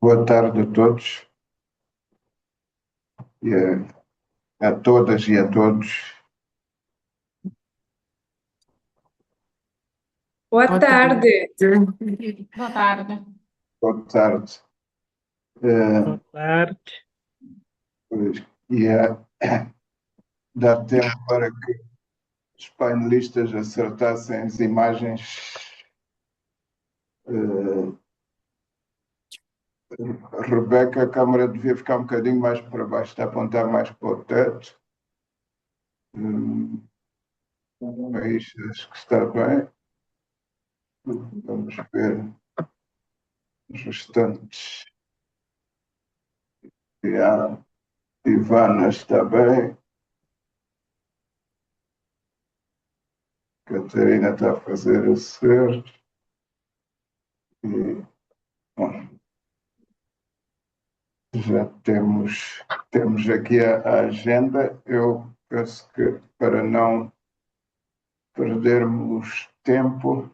Boa tarde a todos e a todas e a todos. Boa tarde. Boa tarde. Boa tarde. Boa tarde. E dar tempo para que os painelistas acertassem as imagens. Rebeca, a câmara devia ficar um bocadinho mais para baixo, está a apontar mais para o teto. Mas acho que está bem. Vamos ver os restantes. E a Ivana está bem. Catarina está a fazer o certo. E, bom, já temos aqui a agenda. Eu penso que para não perdermos tempo,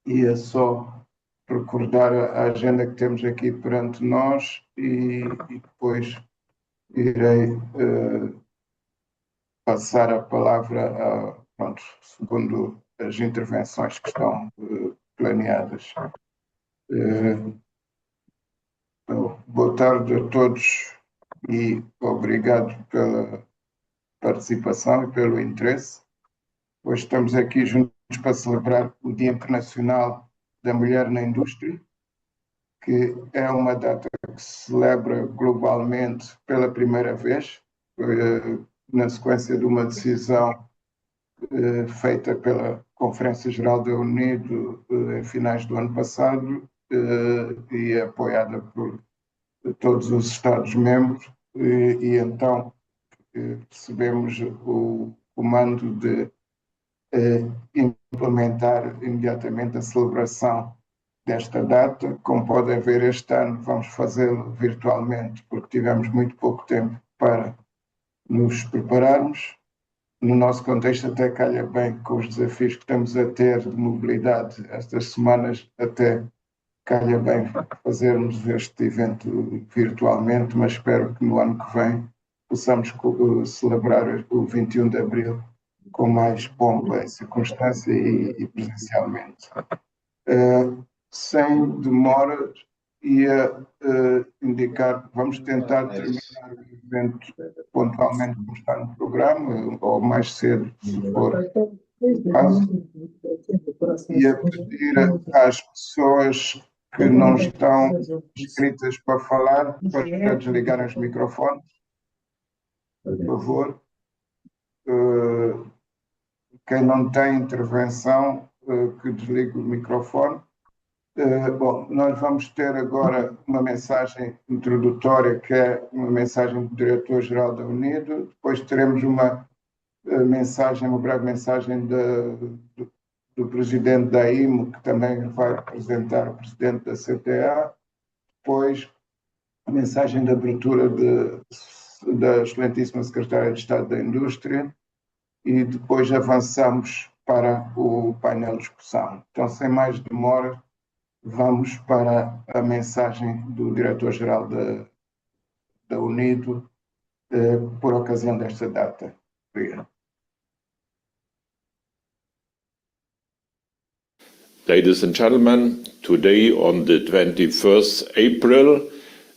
ia só recordar a agenda que temos aqui perante nós e depois irei passar a palavra segundo as intervenções que estão planeadas. Boa tarde a todos e obrigado pela participação e pelo interesse. Hoje estamos aqui juntos para celebrar o Dia Internacional da Mulher na Indústria, que é uma data que se celebra globalmente pela primeira vez, na sequência de uma decisão feita pela Conferência Geral da ONU em finais do ano passado e apoiada por todos os Estados-membros, e então recebemos o comando de implementar imediatamente a celebração desta data. Como podem ver, este ano vamos fazê-lo virtualmente, porque tivemos muito pouco tempo para nos prepararmos. No nosso contexto, até calha bem com os desafios que estamos a ter de mobilidade estas semanas, até calha bem fazermos este evento virtualmente, mas espero que no ano que vem possamos celebrar o 21 de Abril com mais pompa em circunstância e presencialmente. Sem demoras, ia indicar que vamos tentar terminar o evento pontualmente como está no programa, ou mais cedo, se for o caso. Ia pedir às pessoas que não estão inscritas para falar para desligarem os microfones, por favor. Quem não tem intervenção, que desligue o microfone. Bom, nós vamos ter agora uma mensagem introdutória, que é uma mensagem do Diretor-Geral da UNIDO. Depois teremos uma breve mensagem do Presidente da IMO, que também vai representar o Presidente da CTA. Depois, a mensagem de abertura da excelentíssima Secretária de Estado da Indústria. E depois avançamos para o painel de discussão. Então, sem mais demora, vamos para a mensagem do Diretor-Geral da UNIDO por ocasião desta data. Obrigado. Ladies and gentlemen, today on the 21st April,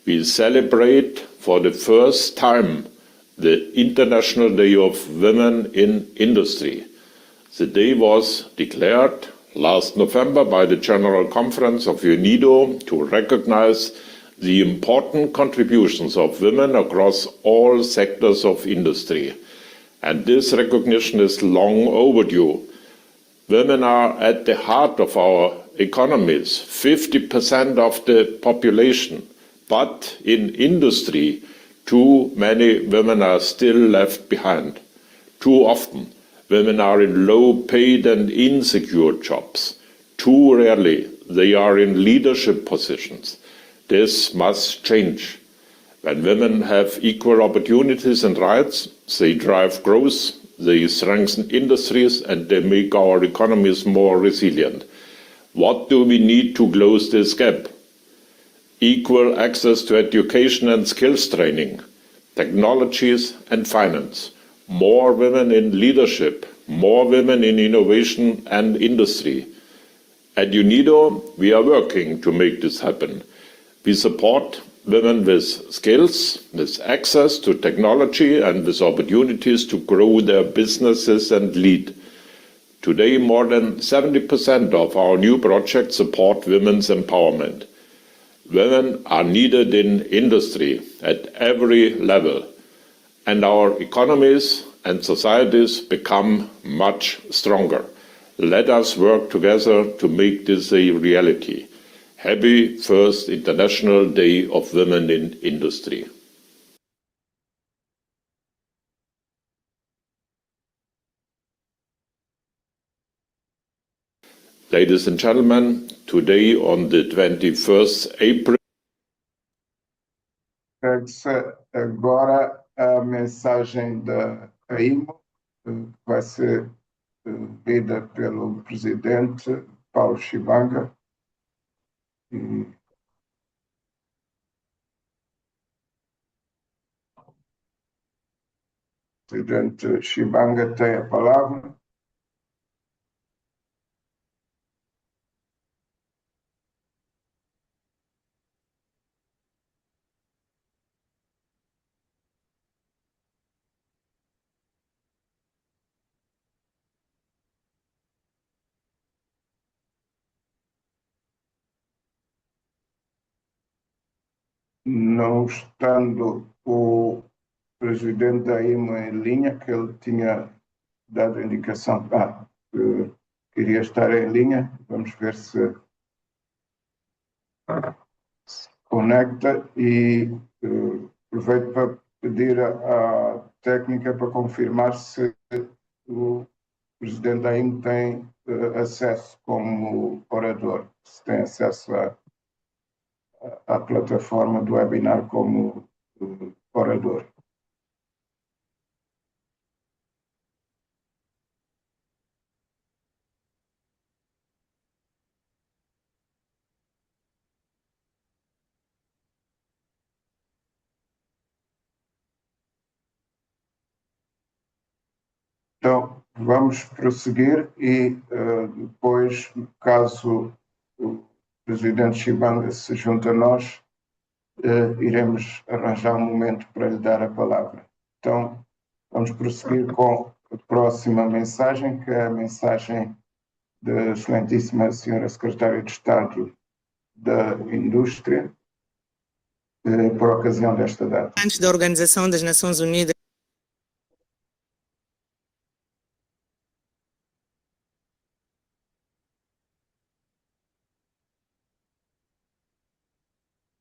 we celebrate for the first time the International Day of Women in Industry. The day was declared last November by the General Conference of UNIDO to recognize the important contributions of women across all sectors of industry. And this recognition is long overdue. Women are at the heart of our economies, 50% of the population, but in industry, too many women are still left behind. Too often, Women are in low-paid and insecure jobs. Too rarely they are in leadership positions. This must change. When women have equal opportunities and rights, they drive growth, they strengthen industries, and they make our economies more resilient. What do we need to close this gap? Equal access to education and skills training, technologies and finance, more women in leadership, more women in innovation and industry. At UNIDO, we are working to make this happen. We support women with skills, with access to technology, and with opportunities to grow their businesses and lead. Today, more than 70% of our new projects support women's empowerment. Women are needed in industry at every level, and our economies and societies become much stronger. Let us work together to make this a reality. Happy first International Day of Women in Industry. Ladies and gentlemen, today on the 21st April, agora a mensagem da AIMO, que vai ser lida pelo presidente Paulo Chibanga. O presidente Chibanga tem a palavra. Não estando o presidente da IMA em linha, que ele tinha dado a indicação que queria estar em linha, vamos ver se conecta e aproveito para pedir à técnica para confirmar se o presidente da IMA tem acesso como orador, se tem acesso à plataforma do webinar como orador. Então, vamos prosseguir e depois, caso o presidente Chibanga se junte a nós, iremos arranjar um momento para lhe dar a palavra. Então, vamos prosseguir com a próxima mensagem, que é a mensagem da excelentíssima senhora Secretária de Estado da Indústria, por ocasião desta data. Antes da Organização das Nações Unidas.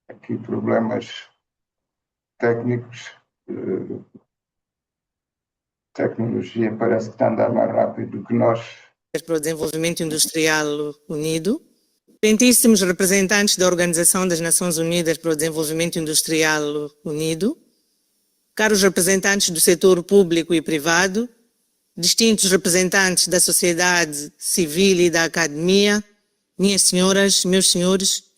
Aqui problemas técnicos, tecnologia parece que está a andar mais rápido do que nós. Para o Desenvolvimento Industrial Unido, excelentíssimos representantes da Organização das Nações Unidas para o Desenvolvimento Industrial Unido, caros representantes do setor público e privado, distintos representantes da sociedade civil e da academia, minhas senhoras, meus senhores,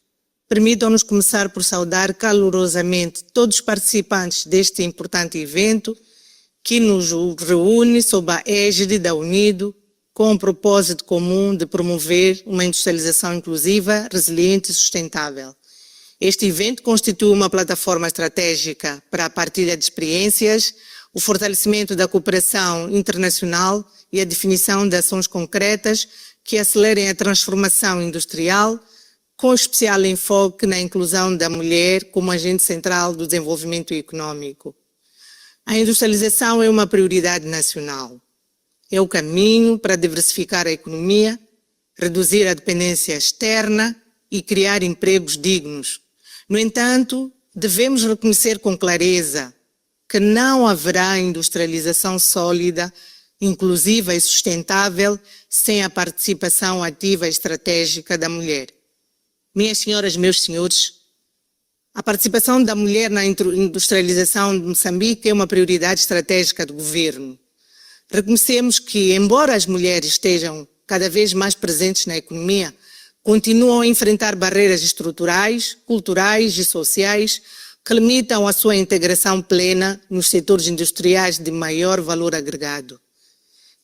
permitam-nos começar por saudar calorosamente todos os participantes deste importante evento que nos reúne sob a égide da UNIDO com o propósito comum de promover uma industrialização inclusiva, resiliente e sustentável. Este evento constitui uma plataforma estratégica para a partilha de experiências, o fortalecimento da cooperação internacional e a definição de ações concretas que acelerem a transformação industrial, com especial enfoque na inclusão da mulher como agente central do desenvolvimento econômico. A industrialização é uma prioridade nacional. É o caminho para diversificar a economia, reduzir a dependência externa e criar empregos dignos. No entanto, devemos reconhecer com clareza que não haverá industrialização sólida inclusiva e sustentável sem a participação ativa e estratégica da mulher. Minhas senhoras, meus senhores, a participação da mulher na industrialização de Moçambique é uma prioridade estratégica do governo. Reconhecemos que, embora as mulheres estejam cada vez mais presentes na economia, continuam a enfrentar barreiras estruturais, culturais e sociais que limitam a sua integração plena nos setores industriais de maior valor agregado.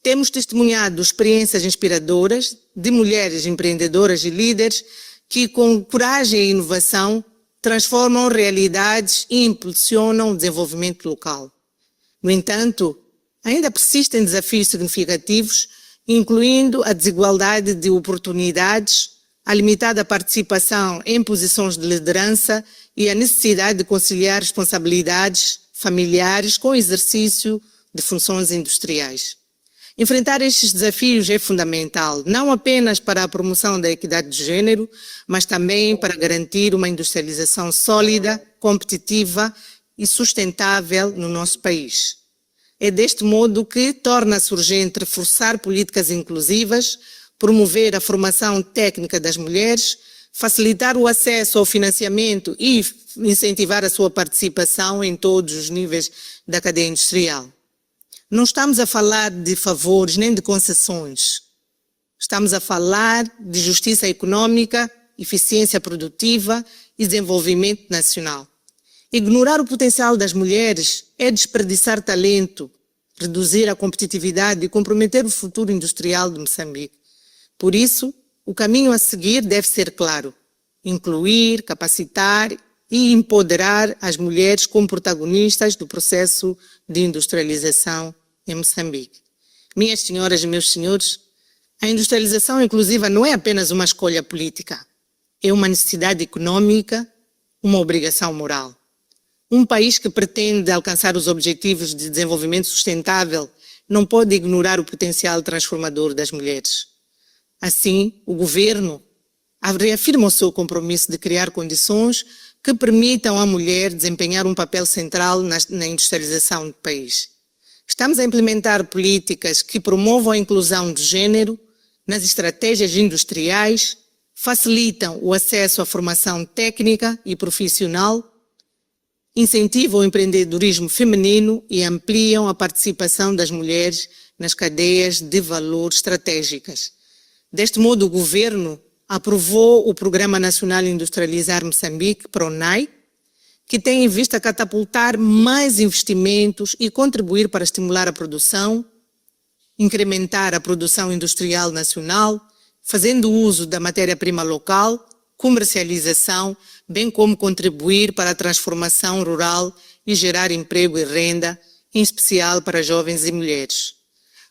Temos testemunhado experiências inspiradoras de mulheres empreendedoras e líderes que, com coragem e inovação, transformam realidades e impulsionam o desenvolvimento local. No entanto, ainda persistem desafios significativos, incluindo a desigualdade de oportunidades, a limitada participação em posições de liderança e a necessidade de conciliar responsabilidades familiares com o exercício de funções industriais. Enfrentar estes desafios é fundamental, não apenas para a promoção da equidade de género, mas também para garantir uma industrialização sólida, competitiva e sustentável no nosso país. É deste modo que torna-se urgente reforçar políticas inclusivas, promover a formação técnica das mulheres, facilitar o acesso ao financiamento e incentivar a sua participação em todos os níveis da cadeia industrial. Não estamos a falar de favores nem de concessões. Estamos a falar de justiça econômica, eficiência produtiva e desenvolvimento nacional. Ignorar o potencial das mulheres é desperdiçar talento, reduzir a competitividade e comprometer o futuro industrial de Moçambique. Por isso, o caminho a seguir deve ser claro: incluir, capacitar e empoderar as mulheres como protagonistas do processo de industrialização em Moçambique. Minhas senhoras e meus senhores, a industrialização inclusiva não é apenas uma escolha política, é uma necessidade econômica, uma obrigação moral. Um país que pretende alcançar os objetivos de desenvolvimento sustentável não pode ignorar o potencial transformador das mulheres. Assim, o governo reafirma o seu compromisso de criar condições que permitam à mulher desempenhar um papel central na industrialização do país. Estamos a implementar políticas que promovam a inclusão de género nas estratégias industriais, facilitam o acesso à formação técnica e profissional, incentivam o empreendedorismo feminino e ampliam a participação das mulheres nas cadeias de valor estratégicas. Deste modo, o governo aprovou o Programa Nacional Industrializar Moçambique, PRONAI, que tem em vista catapultar mais investimentos e contribuir para estimular a produção, incrementar a produção industrial nacional, fazendo uso da matéria-prima local, comercialização, bem como contribuir para a transformação rural e gerar emprego e renda, em especial para jovens e mulheres.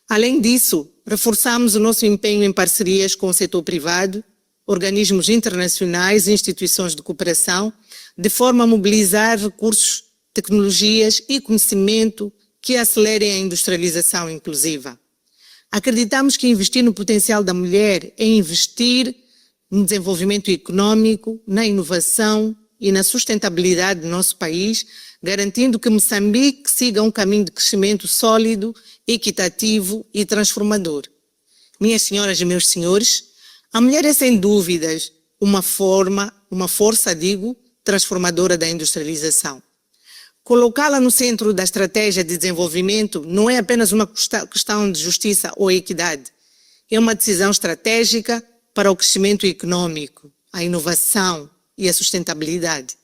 Além disso, reforçamos o nosso empenho em parcerias com o setor privado, organismos internacionais e instituições de cooperação, de forma a mobilizar recursos, tecnologias e conhecimento que acelerem a industrialização inclusiva. Acreditamos que investir no potencial da mulher é investir no desenvolvimento econômico, na inovação e na sustentabilidade do nosso país, garantindo que Moçambique siga um caminho de crescimento sólido, equitativo e transformador. Minhas senhoras e meus senhores, a mulher é sem dúvidas uma força, transformadora da industrialização. Colocá-la no centro da estratégia de desenvolvimento não é apenas uma questão de justiça ou equidade, é uma decisão estratégica para o crescimento econômico, a inovação e a sustentabilidade.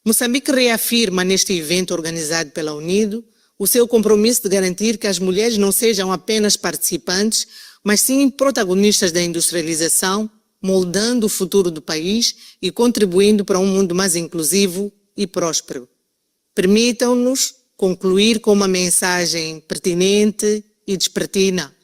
Moçambique reafirma neste evento organizado pela UNIDO o seu compromisso de garantir que as mulheres não sejam apenas participantes, mas sim protagonistas da industrialização, moldando o futuro do país e contribuindo para um mundo mais inclusivo e próspero. Permitam-nos concluir com uma mensagem pertinente e despertina,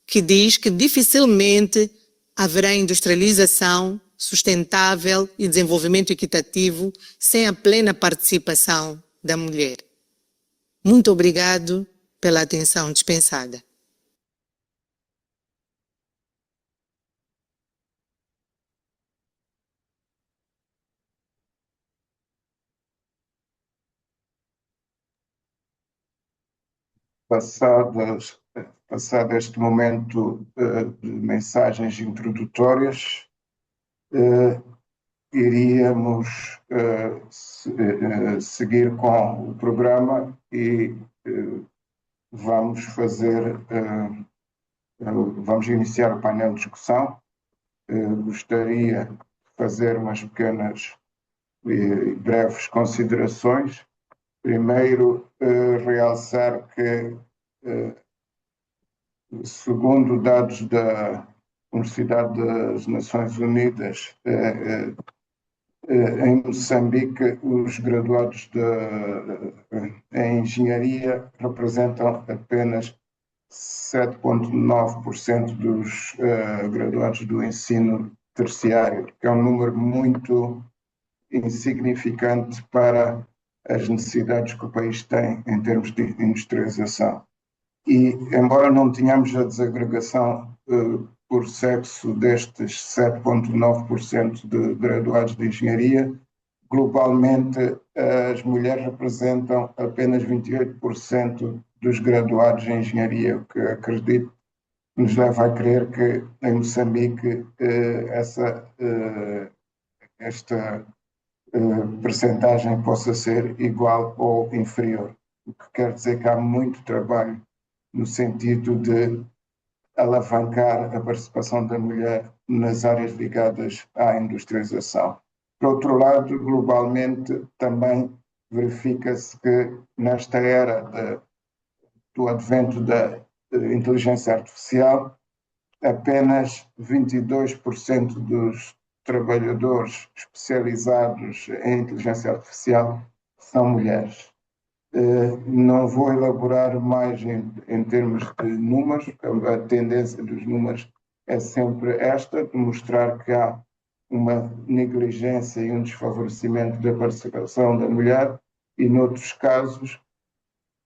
que diz que dificilmente haverá industrialização sustentável e desenvolvimento equitativo sem a plena participação da mulher. Muito obrigado pela atenção dispensada. Passadas passado este momento de mensagens introdutórias, iríamos seguir com o programa e vamos iniciar o painel de discussão. Gostaria de fazer umas pequenas e breves considerações. Primeiro, realçar que, segundo dados da Universidade das Nações Unidas, em Moçambique, os graduados em engenharia representam apenas 7,9% dos graduados do ensino terciário, que é um número muito insignificante para as necessidades que o país tem em termos de industrialização. E, embora não tenhamos a desagregação por sexo destes 7,9% de graduados de engenharia, globalmente as mulheres representam apenas 28% dos graduados em engenharia, o que acredito nos leva a crer que em Moçambique esta percentagem possa ser igual ou inferior, o que quer dizer que há muito trabalho no sentido de alavancar a participação da mulher nas áreas ligadas à industrialização. Por outro lado, globalmente, também verifica-se que nesta era do advento da inteligência artificial, apenas 22% dos trabalhadores especializados em inteligência artificial são mulheres. Não vou elaborar mais em termos de números, a tendência dos números é sempre esta, de mostrar que há uma negligência e um desfavorecimento da participação da mulher e, noutros casos,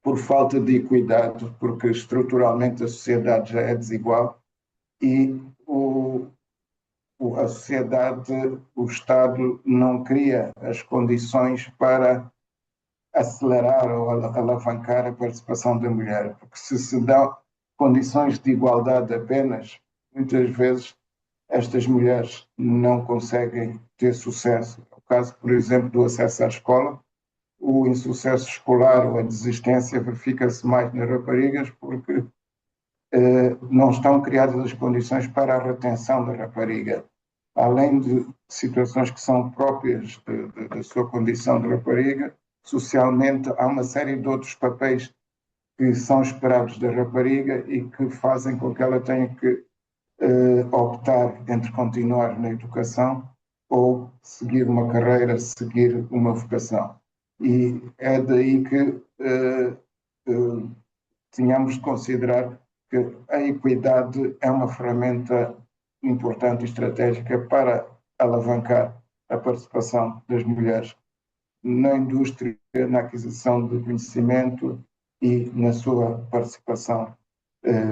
por falta de equidade, porque estruturalmente a sociedade já é desigual e a sociedade, o Estado não cria as condições para acelerar ou alavancar a participação da mulher, porque se dão condições de igualdade apenas, muitas vezes estas mulheres não conseguem ter sucesso. No caso, por exemplo, do acesso à escola, o insucesso escolar ou a desistência verifica-se mais nas raparigas porque não estão criadas as condições para a retenção da rapariga. Além de situações que são próprias da sua condição de rapariga, socialmente há uma série de outros papéis que são esperados da rapariga e que fazem com que ela tenha que optar entre continuar na educação ou seguir uma carreira, seguir uma vocação. E é daí que tínhamos de considerar que a equidade é uma ferramenta importante e estratégica para alavancar a participação das mulheres na indústria, na aquisição de conhecimento e na sua participação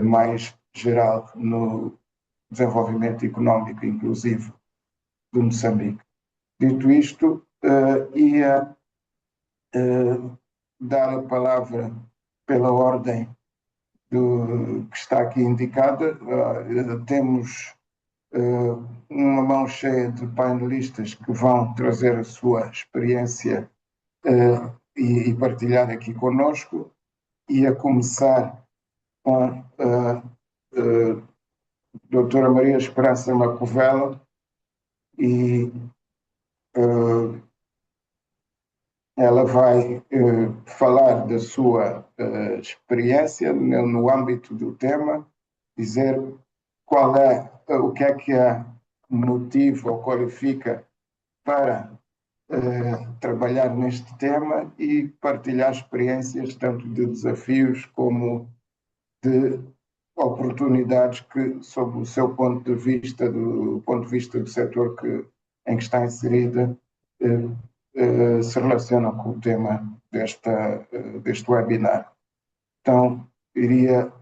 mais geral no desenvolvimento económico inclusivo de Moçambique. Dito isto, ia dar a palavra pela ordem que está aqui indicada. Temos uma mão cheia de painelistas que vão trazer a sua experiência e partilhar aqui conosco, e a começar com a doutora Maria Esperança Macovela, e ela vai falar da sua experiência no âmbito do tema, dizer o que a motiva ou qualifica para trabalhar neste tema e partilhar experiências tanto de desafios como de oportunidades que, sob o seu ponto de vista, do setor em que está inserida, se relacionam com o tema deste webinar. Então, iria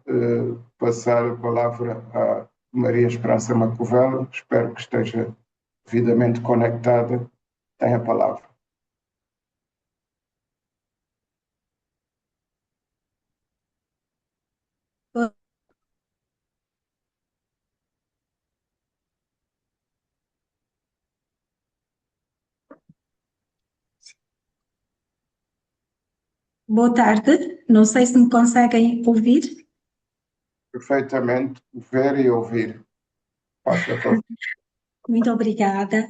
passar a palavra à Maria Esperança Macovela, espero que esteja devidamente conectada. Tem a palavra. Boa tarde, não sei se me conseguem ouvir. Perfeitamente, ver e ouvir. Faça favor. Muito obrigada.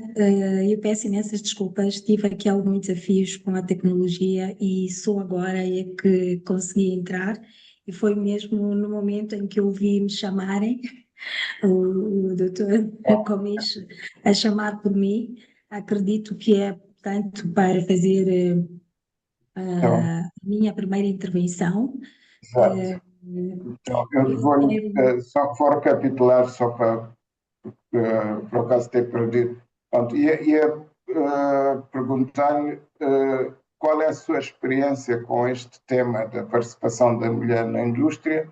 Eu peço imensas desculpas. Tive aqui alguns desafios com a tecnologia e só agora é que consegui entrar. E foi mesmo no momento em que ouvi me chamarem, o doutor Comish a chamar por mim. Acredito que é, portanto, para fazer Então, a minha primeira intervenção. exato. Então, eu Eu vou quero. vou recapitular só para por acaso ter perdido. Pronto, ia perguntar-lhe qual é a sua experiência com este tema da participação da mulher na indústria,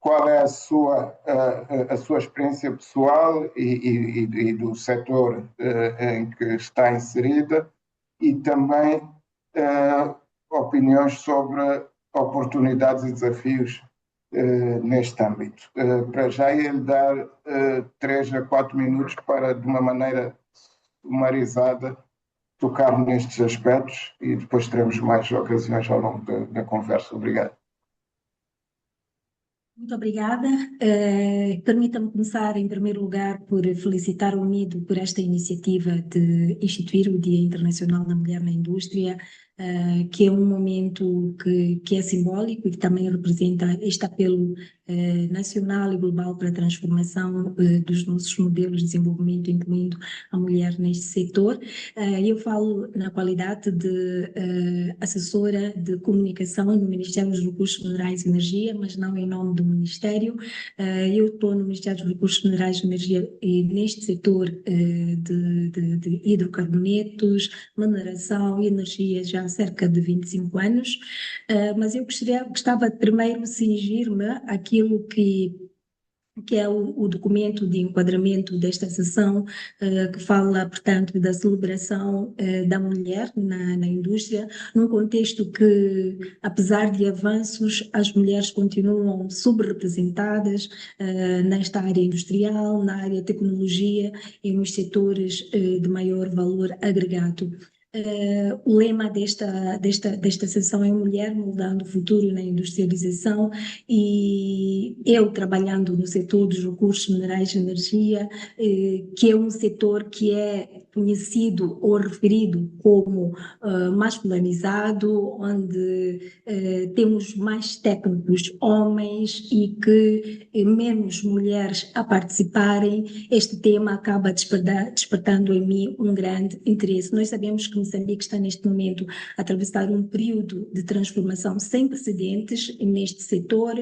qual é a sua experiência pessoal e do setor em que está inserida e também opiniões sobre oportunidades e desafios neste âmbito. Para já ia-lhe dar 3 a 4 minutos para, de uma maneira sumarizada, tocar nestes aspectos e depois teremos mais ocasiões ao longo da conversa. Obrigado. Muito obrigada. Permita-me começar, em primeiro lugar, por felicitar o UNIDO por esta iniciativa de instituir o Dia Internacional da Mulher na Indústria, que é um momento que é simbólico e que também representa este apelo nacional e global para a transformação dos nossos modelos de desenvolvimento, incluindo a mulher neste setor. Eu falo na qualidade de assessora de comunicação no Ministério dos Recursos Minerais e Energia, mas não em nome do Ministério. Eu estou no Ministério dos Recursos Minerais e Energia e neste setor de hidrocarbonetos, mineração e energia já há cerca de 25 anos, mas eu gostava de primeiro cingir-me àquilo que é o documento de enquadramento desta sessão, que fala, portanto, da celebração da mulher na indústria, num contexto que, apesar de avanços, as mulheres continuam subrepresentadas nesta área industrial, na área de tecnologia e nos setores de maior valor agregado. O lema desta sessão é Mulher Moldando o Futuro na Industrialização, e eu trabalhando no setor dos recursos minerais e energia, que é um setor que é conhecido ou referido como masculinizado, onde temos mais técnicos homens e que menos mulheres a participarem, este tema acaba despertando em mim um grande interesse. Nós sabemos que Moçambique está neste momento a atravessar um período de transformação sem precedentes neste setor,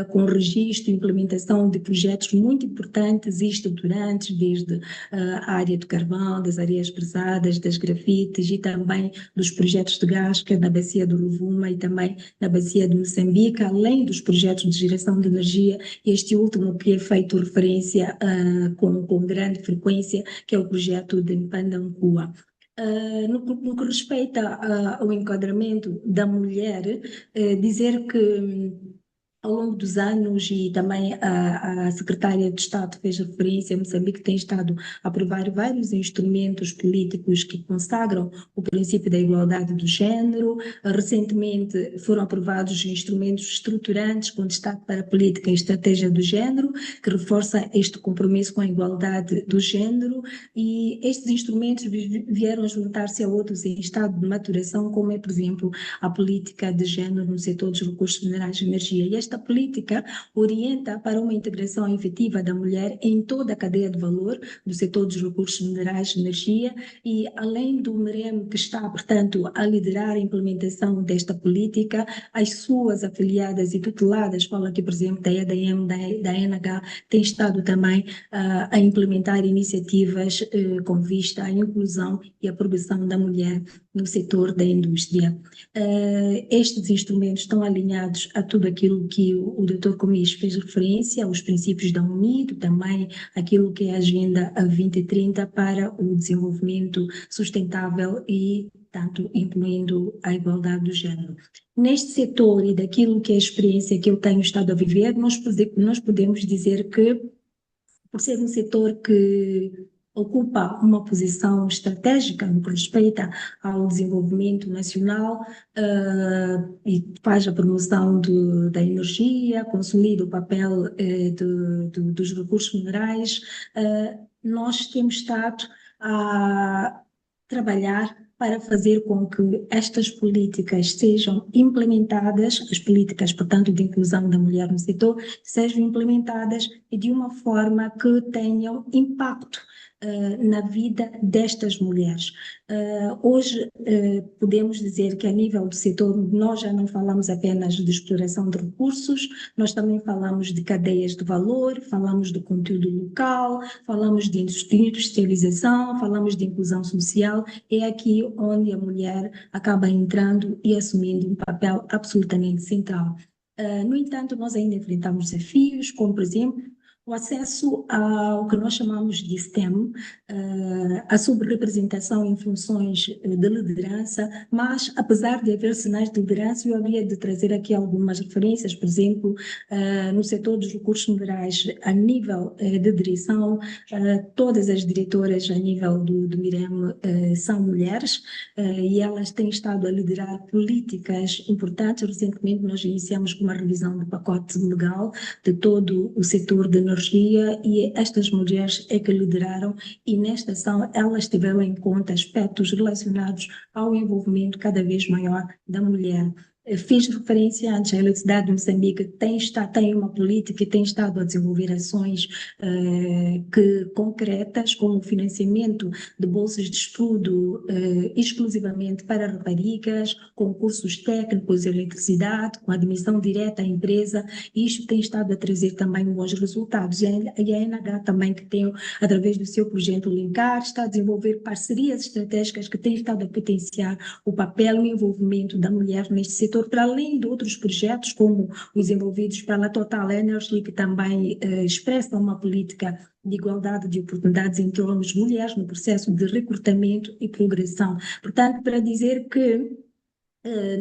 com registro e implementação de projetos muito importantes e estruturantes, desde a área do carvão, das areias pesadas, das grafites e também dos projetos de gás, que é na bacia do Rovuma e também na bacia de Moçambique, além dos projetos de geração de energia, este último que é feito referência com grande frequência, que é o projeto de Mpandankua. No que respeita ao enquadramento da mulher, dizer que ao longo dos anos, e também a Secretária de Estado fez referência, Moçambique tem estado a aprovar vários instrumentos políticos que consagram o princípio da igualdade do género. Recentemente foram aprovados instrumentos estruturantes com destaque para a política e estratégia do género, que reforça este compromisso com a igualdade do género, e estes instrumentos vieram juntar-se a outros em estado de maturação, como é, por exemplo, a política de género no setor dos recursos minerais e energia. E esta política orienta para uma integração efetiva da mulher em toda a cadeia de valor do setor dos recursos minerais e energia, e além do MEREM, que está, portanto, a liderar a implementação desta política, as suas afiliadas e tuteladas, falo aqui, por exemplo, da EDM, da NH, têm estado também a implementar iniciativas com vista à inclusão e à progressão da mulher no setor da indústria. Estes instrumentos estão alinhados a tudo aquilo que o Dr. Comish fez referência, aos princípios da UNIDO, também aquilo que é a Agenda 2030 para o desenvolvimento sustentável e, tanto, incluindo a igualdade do género. Neste setor e daquilo que é a experiência que eu tenho estado a viver, nós podemos dizer que, por ser um setor que ocupa uma posição estratégica no que respeita ao desenvolvimento nacional e faz a promoção da energia, consolida o papel dos recursos minerais. Nós temos estado a trabalhar para fazer com que estas políticas sejam implementadas, as políticas, portanto, de inclusão da mulher no setor, sejam implementadas e de uma forma que tenham impacto na vida destas mulheres. Hoje podemos dizer que a nível do setor nós já não falamos apenas de exploração de recursos, nós também falamos de cadeias de valor, falamos do conteúdo local, falamos de industrialização, falamos de inclusão social. É aqui onde a mulher acaba entrando e assumindo um papel absolutamente central. No entanto, nós ainda enfrentamos desafios, como, por exemplo, o acesso ao que nós chamamos de STEM, a subrepresentação em funções de liderança, mas apesar de haver sinais de liderança, eu havia de trazer aqui algumas referências, por exemplo, no setor dos recursos minerais, a nível de direção, todas as diretoras a nível do MIREM são mulheres e elas têm estado a liderar políticas importantes. Recentemente nós iniciamos com uma revisão do pacote legal de todo o setor de energia e estas mulheres é que lideraram e nesta ação elas tiveram em conta aspectos relacionados ao envolvimento cada vez maior da mulher. Fiz referência antes à Eletricidade de Moçambique, tem uma política e tem estado a desenvolver ações concretas, como o financiamento de bolsas de estudo exclusivamente para raparigas, concursos técnicos de eletricidade, com admissão direta à empresa, e isto tem estado a trazer também bons resultados. E a NH também, que tem, através do seu projeto Linkar, está a desenvolver parcerias estratégicas que têm estado a potenciar o papel e o envolvimento da mulher neste setor, para além de outros projetos, como os envolvidos pela Total Energy, que também expressam uma política de igualdade de oportunidades entre homens e mulheres no processo de recrutamento e progressão. Portanto, para dizer que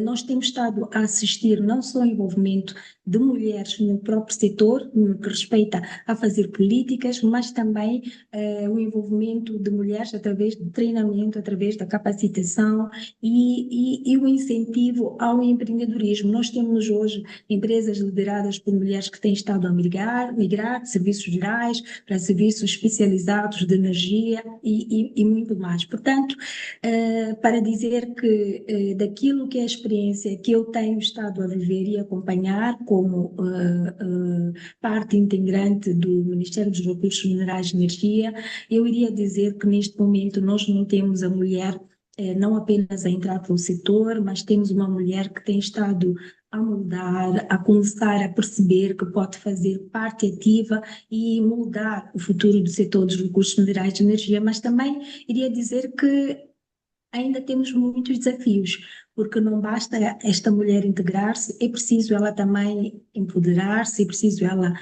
nós temos estado a assistir não só ao envolvimento de mulheres no próprio setor, no que respeita a fazer políticas, mas também o envolvimento de mulheres através do treinamento, através da capacitação e o incentivo ao empreendedorismo. Nós temos hoje empresas lideradas por mulheres que têm estado a migrar de serviços gerais para serviços especializados de energia e muito mais. Portanto, para dizer que daquilo que é a experiência que eu tenho estado a viver e acompanhar como parte integrante do Ministério dos Recursos Minerais e Energia, eu iria dizer que neste momento nós não temos a mulher não apenas a entrar para o setor, mas temos uma mulher que tem estado a mudar, a começar a perceber que pode fazer parte ativa e mudar o futuro do setor dos recursos minerais e energia, mas também iria dizer que ainda temos muitos desafios, porque não basta esta mulher integrar-se, é preciso ela também empoderar-se, é preciso ela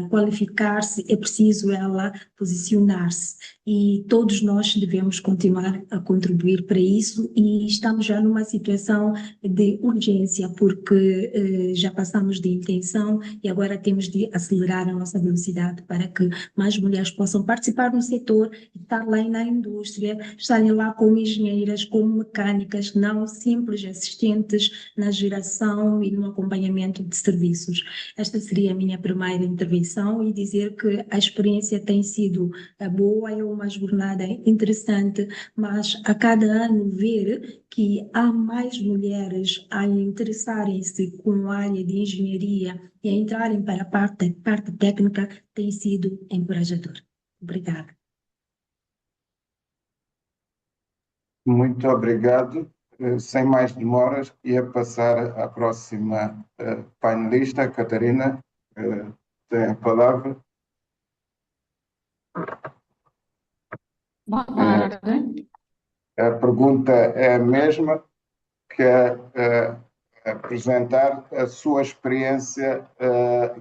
qualificar-se, é preciso ela posicionar-se. E todos nós devemos continuar a contribuir para isso e estamos já numa situação de urgência, porque já passamos de intenção e agora temos de acelerar a nossa velocidade para que mais mulheres possam participar no setor, estar lá na indústria, estarem lá como engenheiras, como mecânicas, não simples assistentes na geração e no acompanhamento de serviços. Esta seria a minha primeira intervenção e dizer que a experiência tem sido boa, é uma jornada interessante, mas a cada ano ver que há mais mulheres a interessarem-se com a área de engenharia e a entrarem para a parte técnica tem sido encorajador. Obrigada. Muito obrigado. Sem mais demoras, ia passar à próxima painelista, Catarina, tem a palavra. Boa tarde. A pergunta é a mesma, que é apresentar a sua experiência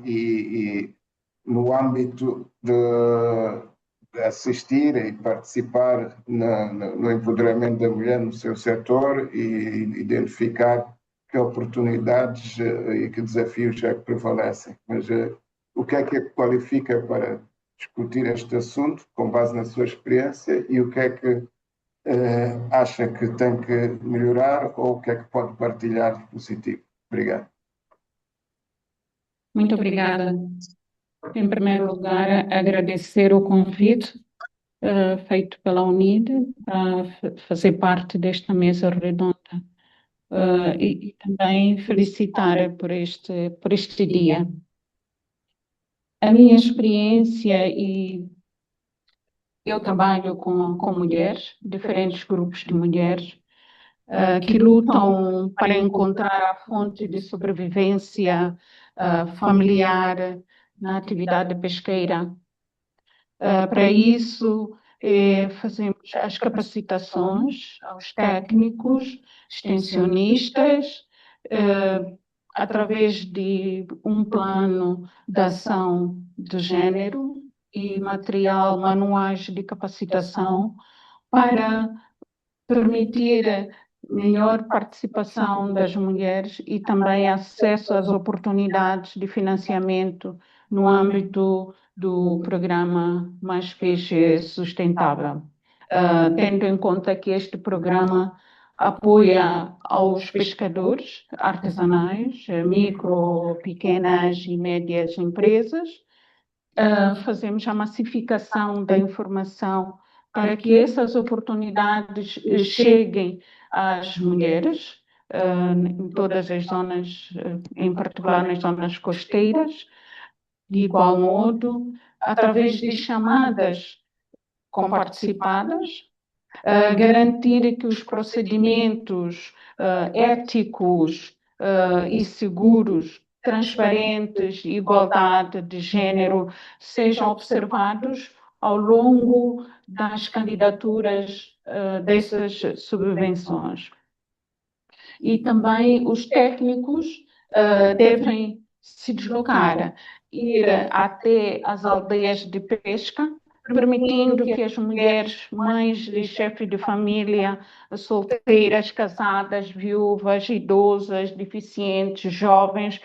e no âmbito de assistir e participar no empoderamento da mulher no seu setor e identificar que oportunidades e que desafios é que prevalecem. Mas o que é que qualifica para discutir este assunto com base na sua experiência e o que é que acha que tem que melhorar ou o que é que pode partilhar de positivo. Obrigado. Muito obrigada. Em primeiro lugar, agradecer o convite feito pela UNID para fazer parte desta mesa redonda e também felicitar por este dia. A minha experiência e eu trabalho com mulheres, diferentes grupos de mulheres, que lutam para encontrar a fonte de sobrevivência familiar na atividade pesqueira. Para isso, fazemos as capacitações aos técnicos, extensionistas, através de um plano de ação de género e material, manuais de capacitação para permitir melhor participação das mulheres e também acesso às oportunidades de financiamento no âmbito do programa Mais Peixe Sustentável. Tendo em conta que este programa apoia aos pescadores artesanais, micro, pequenas e médias empresas, fazemos a massificação da informação para que essas oportunidades cheguem às mulheres, em todas as zonas, em particular nas zonas costeiras, de igual modo, através de chamadas comparticipadas, garantir que os procedimentos éticos e seguros, transparentes e igualdade de género sejam observados ao longo das candidaturas dessas subvenções. E também os técnicos devem se deslocar, ir até as aldeias de pesca, permitindo que as mulheres, mães de chefe de família, solteiras, casadas, viúvas, idosas, deficientes, jovens,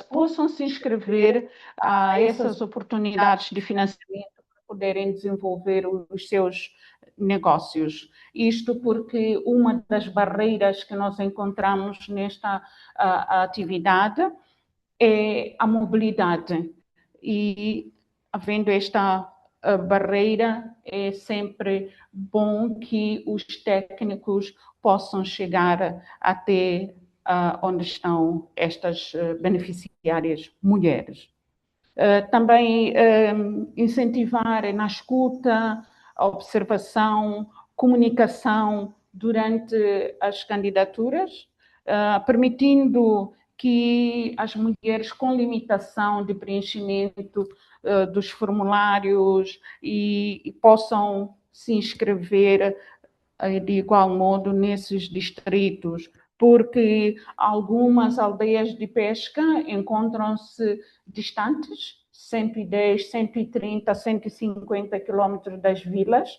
possam se inscrever a essas oportunidades de financiamento para poderem desenvolver os seus negócios. Isto porque uma das barreiras que nós encontramos nesta atividade é a mobilidade. E, havendo esta barreira, é sempre bom que os técnicos possam chegar até onde estão estas beneficiárias mulheres. Também incentivar na escuta, a observação, comunicação durante as candidaturas, permitindo que as mulheres com limitação de preenchimento dos formulários e possam se inscrever de igual modo nesses distritos, porque algumas aldeias de pesca encontram-se distantes, 110, 130, 150 quilômetros das vilas,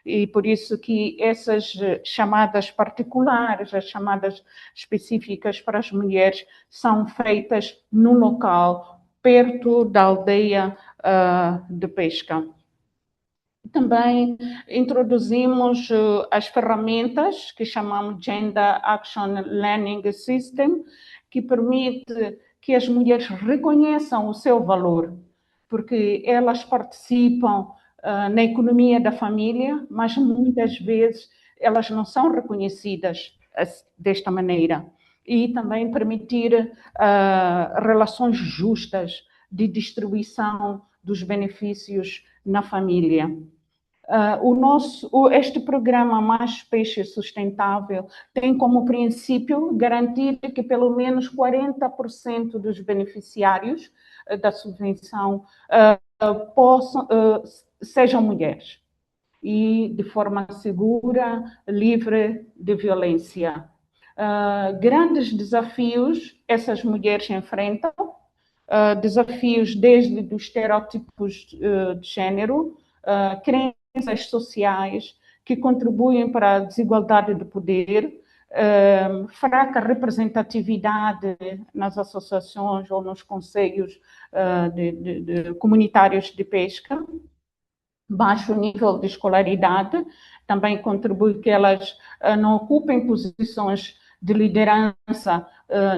e por isso que essas chamadas particulares, as chamadas específicas para as mulheres, são feitas no local, perto da aldeia de pesca. Também introduzimos as ferramentas que chamamos Gender Action Learning System, que permite que as mulheres reconheçam o seu valor, porque elas participam na economia da família, mas muitas vezes elas não são reconhecidas desta maneira. E também permitir relações justas de distribuição dos benefícios na família. Este programa Mais Peixe Sustentável tem como princípio garantir que pelo menos 40% dos beneficiários da subvenção sejam mulheres e de forma segura, livre de violência. Grandes desafios essas mulheres enfrentam, desafios desde os estereótipos de género, crenças sociais que contribuem para a desigualdade de poder, fraca representatividade nas associações ou nos conselhos de comunitários de pesca, baixo nível de escolaridade, também contribui que elas não ocupem posições de liderança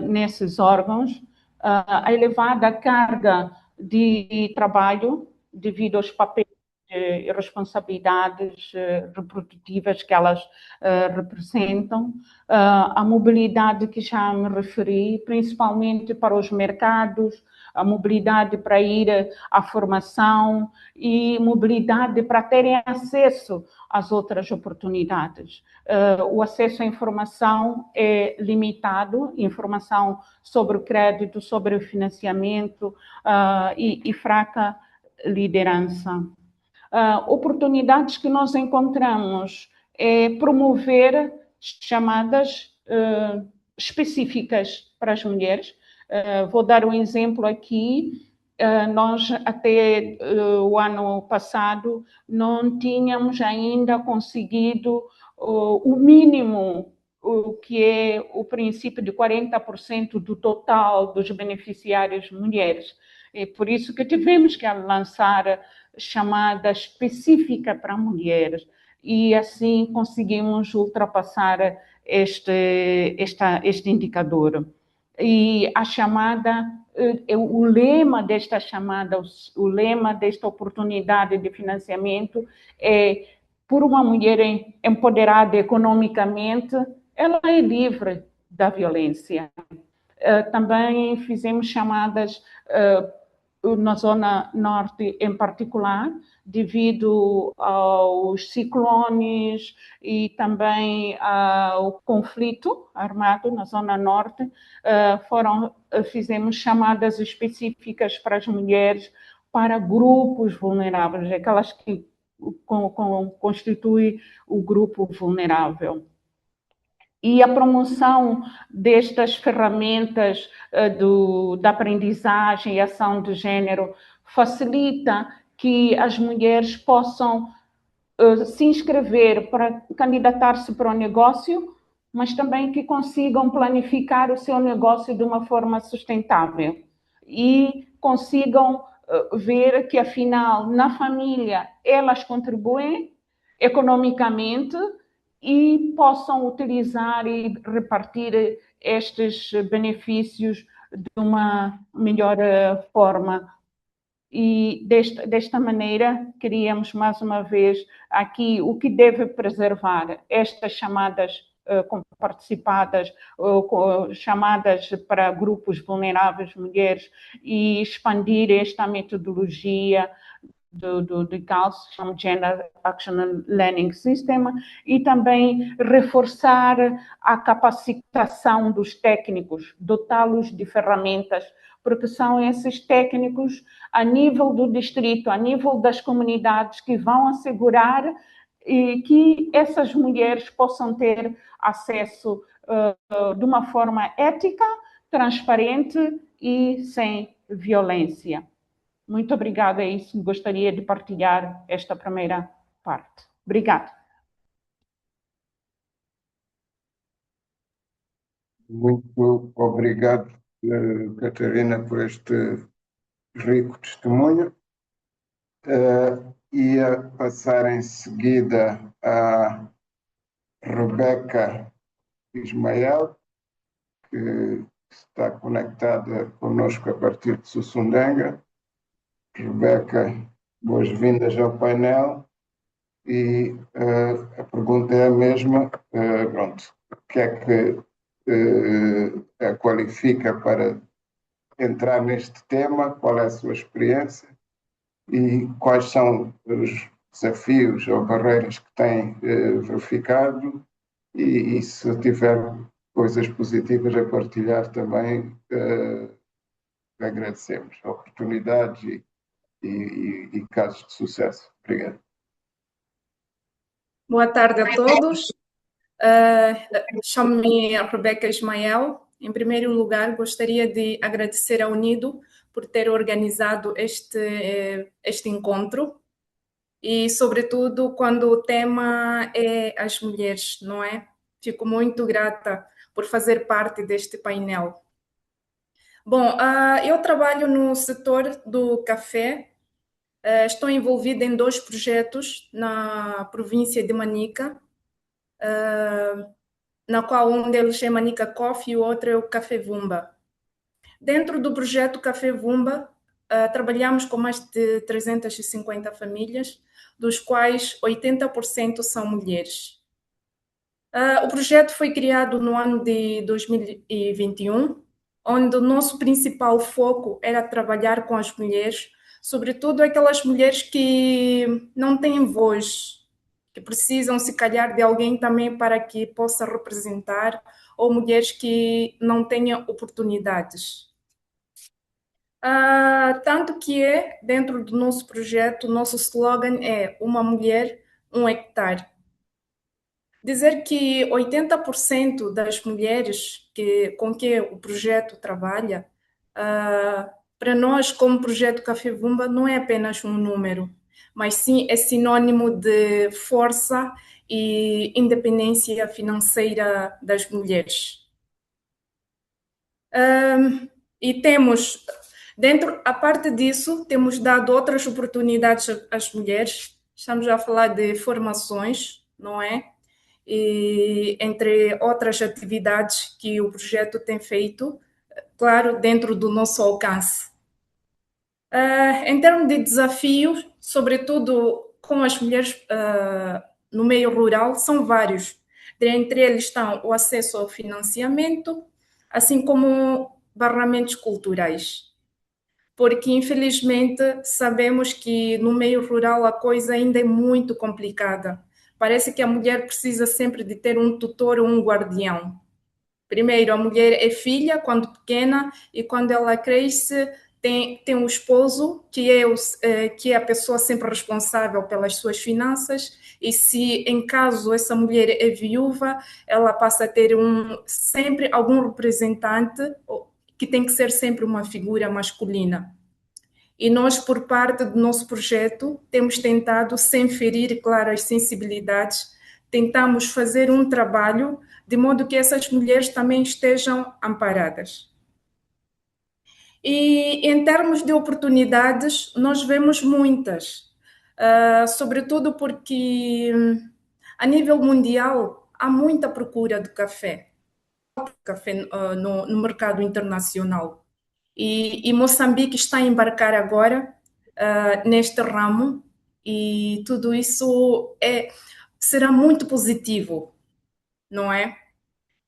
nesses órgãos, a elevada carga de trabalho devido aos papéis e responsabilidades reprodutivas que elas representam, a mobilidade que já me referi, principalmente para os mercados, a mobilidade para ir à formação e mobilidade para terem acesso às outras oportunidades. O acesso à informação é limitado, informação sobre o crédito, sobre o financiamento e fraca liderança. Oportunidades que nós encontramos é promover chamadas específicas para as mulheres. Vou dar um exemplo aqui. Nós, até o ano passado, não tínhamos ainda conseguido o mínimo, o que é o princípio de 40% do total dos beneficiários mulheres. É por isso que tivemos que lançar chamada específica para mulheres e assim conseguimos ultrapassar este indicador. E a chamada, o lema desta chamada, o lema desta oportunidade de financiamento é: por uma mulher empoderada economicamente, ela é livre da violência. Também fizemos chamadas na Zona Norte em particular, devido aos ciclones e também ao conflito armado na Zona Norte, fizemos chamadas específicas para as mulheres, para grupos vulneráveis, aquelas que constituem o grupo vulnerável. E a promoção destas ferramentas da aprendizagem e ação de género facilita que as mulheres possam se inscrever para candidatar-se para o negócio, mas também que consigam planificar o seu negócio de uma forma sustentável e consigam ver que, afinal, na família, elas contribuem economicamente e possam utilizar e repartir estes benefícios de uma melhor forma. E desta maneira, queríamos mais uma vez aqui o que deve preservar estas chamadas participadas, chamadas para grupos vulneráveis, mulheres, e expandir esta metodologia do GALS, que chama Gender Action Learning System, e também reforçar a capacitação dos técnicos, dotá-los de ferramentas, porque são esses técnicos a nível do distrito, a nível das comunidades, que vão assegurar que essas mulheres possam ter acesso de uma forma ética, transparente e sem violência. Muito obrigada, é isso. Gostaria de partilhar esta primeira parte. Obrigada. Muito obrigado, Catarina, por este rico testemunho. Ia passar em seguida a Rebeca Ismael, que está conectada conosco a partir de Sussundenga. Rebeca, boas-vindas ao painel. E a pergunta é a mesma, pronto, o que é que a qualifica para entrar neste tema, qual é a sua experiência e quais são os desafios ou barreiras que tem verificado e se tiver coisas positivas a partilhar também, agradecemos oportunidades e casos de sucesso. Obrigado. Boa tarde a todos. Chamo-me Rebeca Ismael. Em primeiro lugar, gostaria de agradecer ao Unido por ter organizado este encontro e, sobretudo, quando o tema é as mulheres, não é? Fico muito grata por fazer parte deste painel. Bom, eu trabalho no setor do café. Estou envolvida em 2 projetos na província de Manica, na qual um deles é Manica Coffee e o outro é o Café Vumba. Dentro do projeto Café Vumba, trabalhamos com mais de 350 famílias, dos quais 80% são mulheres. O projeto foi criado no ano de 2021, onde o nosso principal foco era trabalhar com as mulheres, sobretudo aquelas mulheres que não têm voz, que precisam, se calhar, de alguém também para que possa representar, ou mulheres que não tenham oportunidades. Tanto que dentro do nosso projeto, o nosso slogan é Uma Mulher, um Hectare. Dizer que 80% das mulheres com que o projeto trabalha, para nós, como projeto Café Vumba, não é apenas um número, mas sim é sinônimo de força e independência financeira das mulheres. E temos, a parte disso, temos dado outras oportunidades às mulheres. Estamos a falar de formações, não é? E entre outras atividades que o projeto tem feito, claro, dentro do nosso alcance. Em termos de desafios, sobretudo com as mulheres no meio rural, são vários. Entre eles estão o acesso ao financiamento, assim como barramentos culturais. Porque, infelizmente, sabemos que no meio rural a coisa ainda é muito complicada. Parece que a mulher precisa sempre de ter um tutor ou um guardião. Primeiro, a mulher é filha quando pequena e quando ela cresce tem um esposo que é a pessoa sempre responsável pelas suas finanças, e se em caso essa mulher é viúva, ela passa a ter sempre algum representante que tem que ser sempre uma figura masculina. E nós, por parte do nosso projeto, temos tentado, sem ferir, claro, as sensibilidades, tentamos fazer um trabalho de modo que essas mulheres também estejam amparadas. E em termos de oportunidades, nós vemos muitas, sobretudo porque a nível mundial há muita procura de café no mercado internacional. E Moçambique está a embarcar agora neste ramo, e tudo isso será muito positivo, não é?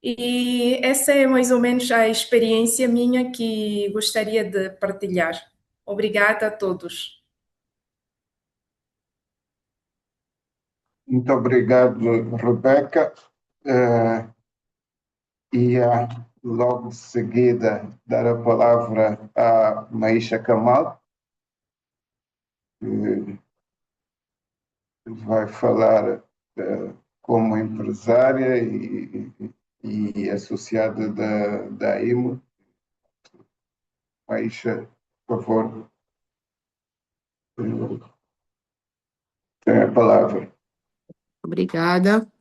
E essa é mais ou menos a experiência minha que gostaria de partilhar. Obrigada a todos. Muito obrigado, Rebeca. E logo de seguida dar a palavra à Maísa Kamal, que vai falar como empresária e associada da IMO. Maísa, por favor, tem a palavra. Obrigada.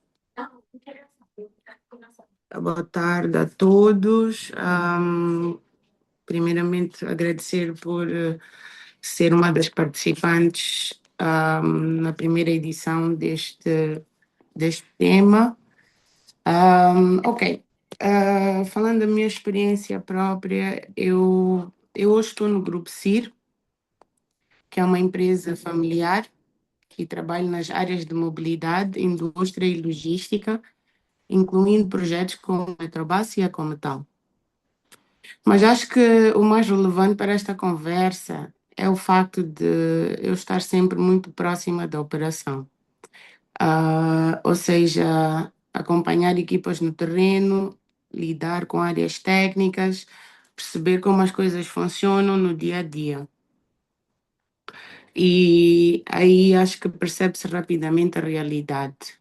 Boa tarde a todos. Primeiramente, agradecer por ser uma das participantes na primeira edição deste tema. Ok. Falando da minha experiência própria, eu hoje estou no Grupo CIR, que é uma empresa familiar que trabalha nas áreas de mobilidade, indústria e logística, incluindo projetos como a Metrobus e a Cometal. Mas acho que o mais relevante para esta conversa é o facto de eu estar sempre muito próxima da operação. Ou seja, acompanhar equipas no terreno, lidar com áreas técnicas, perceber como as coisas funcionam no dia a dia. E aí acho que percebe-se rapidamente a realidade.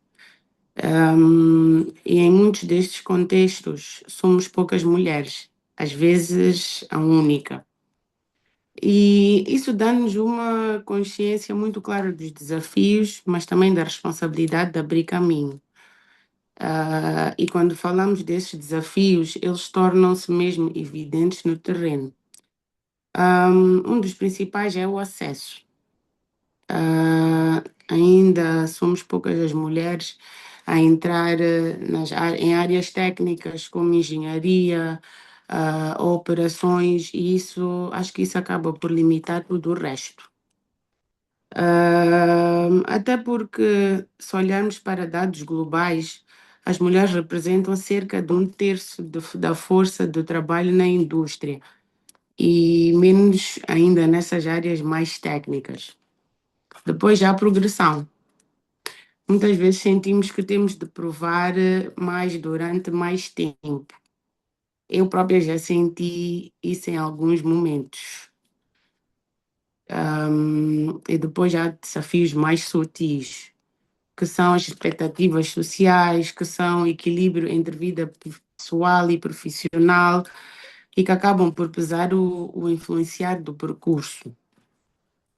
E em muitos destes contextos somos poucas mulheres, às vezes a única. E isso dá-nos uma consciência muito clara dos desafios, mas também da responsabilidade de abrir caminho. E quando falamos desses desafios, eles tornam-se mesmo evidentes no terreno. Um dos principais é o acesso. Ainda somos poucas as mulheres a entrar em áreas técnicas como engenharia, operações, e acho que isso acaba por limitar tudo o resto. Até porque, se olharmos para dados globais, as mulheres representam cerca de 1/3 da força do trabalho na indústria e menos ainda nessas áreas mais técnicas. Depois já a progressão. Muitas vezes sentimos que temos de provar mais durante mais tempo. Eu própria já senti isso em alguns momentos. E depois já há desafios mais sutis, que são as expectativas sociais, que são o equilíbrio entre vida pessoal e profissional e que acabam por pesar o influenciar do percurso.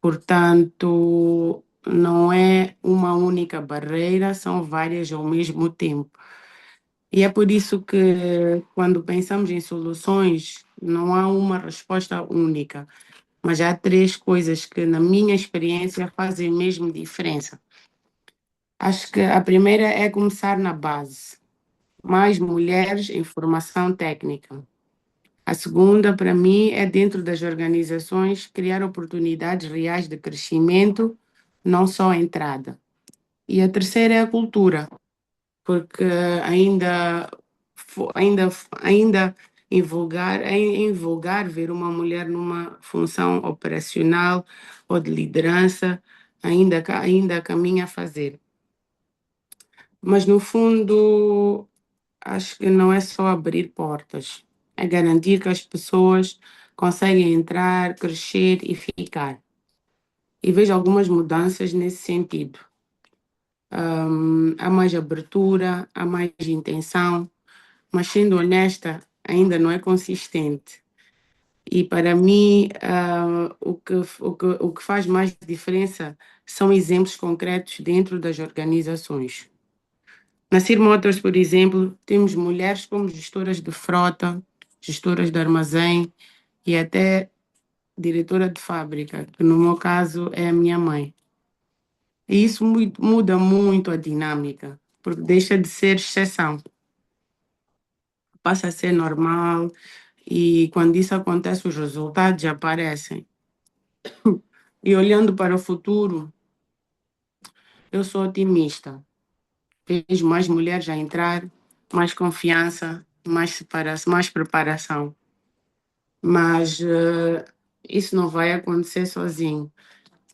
Portanto, não é uma única barreira, são várias ao mesmo tempo. E é por isso que, quando pensamos em soluções, não há uma resposta única, mas há 3 coisas que, na minha experiência, fazem mesmo diferença. Acho que a primeira é começar na base. Mais mulheres em formação técnica. A segunda, para mim, é dentro das organizações criar oportunidades reais de crescimento, não só a entrada. E a terceira é a cultura, porque ainda em vulgar ver uma mulher numa função operacional ou de liderança, ainda caminha a fazer. Mas, no fundo, acho que não é só abrir portas, é garantir que as pessoas conseguem entrar, crescer e ficar. E vejo algumas mudanças nesse sentido. Há mais abertura, há mais intenção, mas sendo honesta, ainda não é consistente. E para mim, o que faz mais diferença são exemplos concretos dentro das organizações. Na Sir Motors, por exemplo, temos mulheres como gestoras de frota, gestoras de armazém e até diretora de fábrica, que no meu caso é a minha mãe. E isso muda muito a dinâmica, porque deixa de ser exceção, passa a ser normal e quando isso acontece os resultados aparecem. E olhando para o futuro, eu sou otimista. Vejo mais mulheres a entrar, mais confiança, mais preparação. Mas isso não vai acontecer sozinho.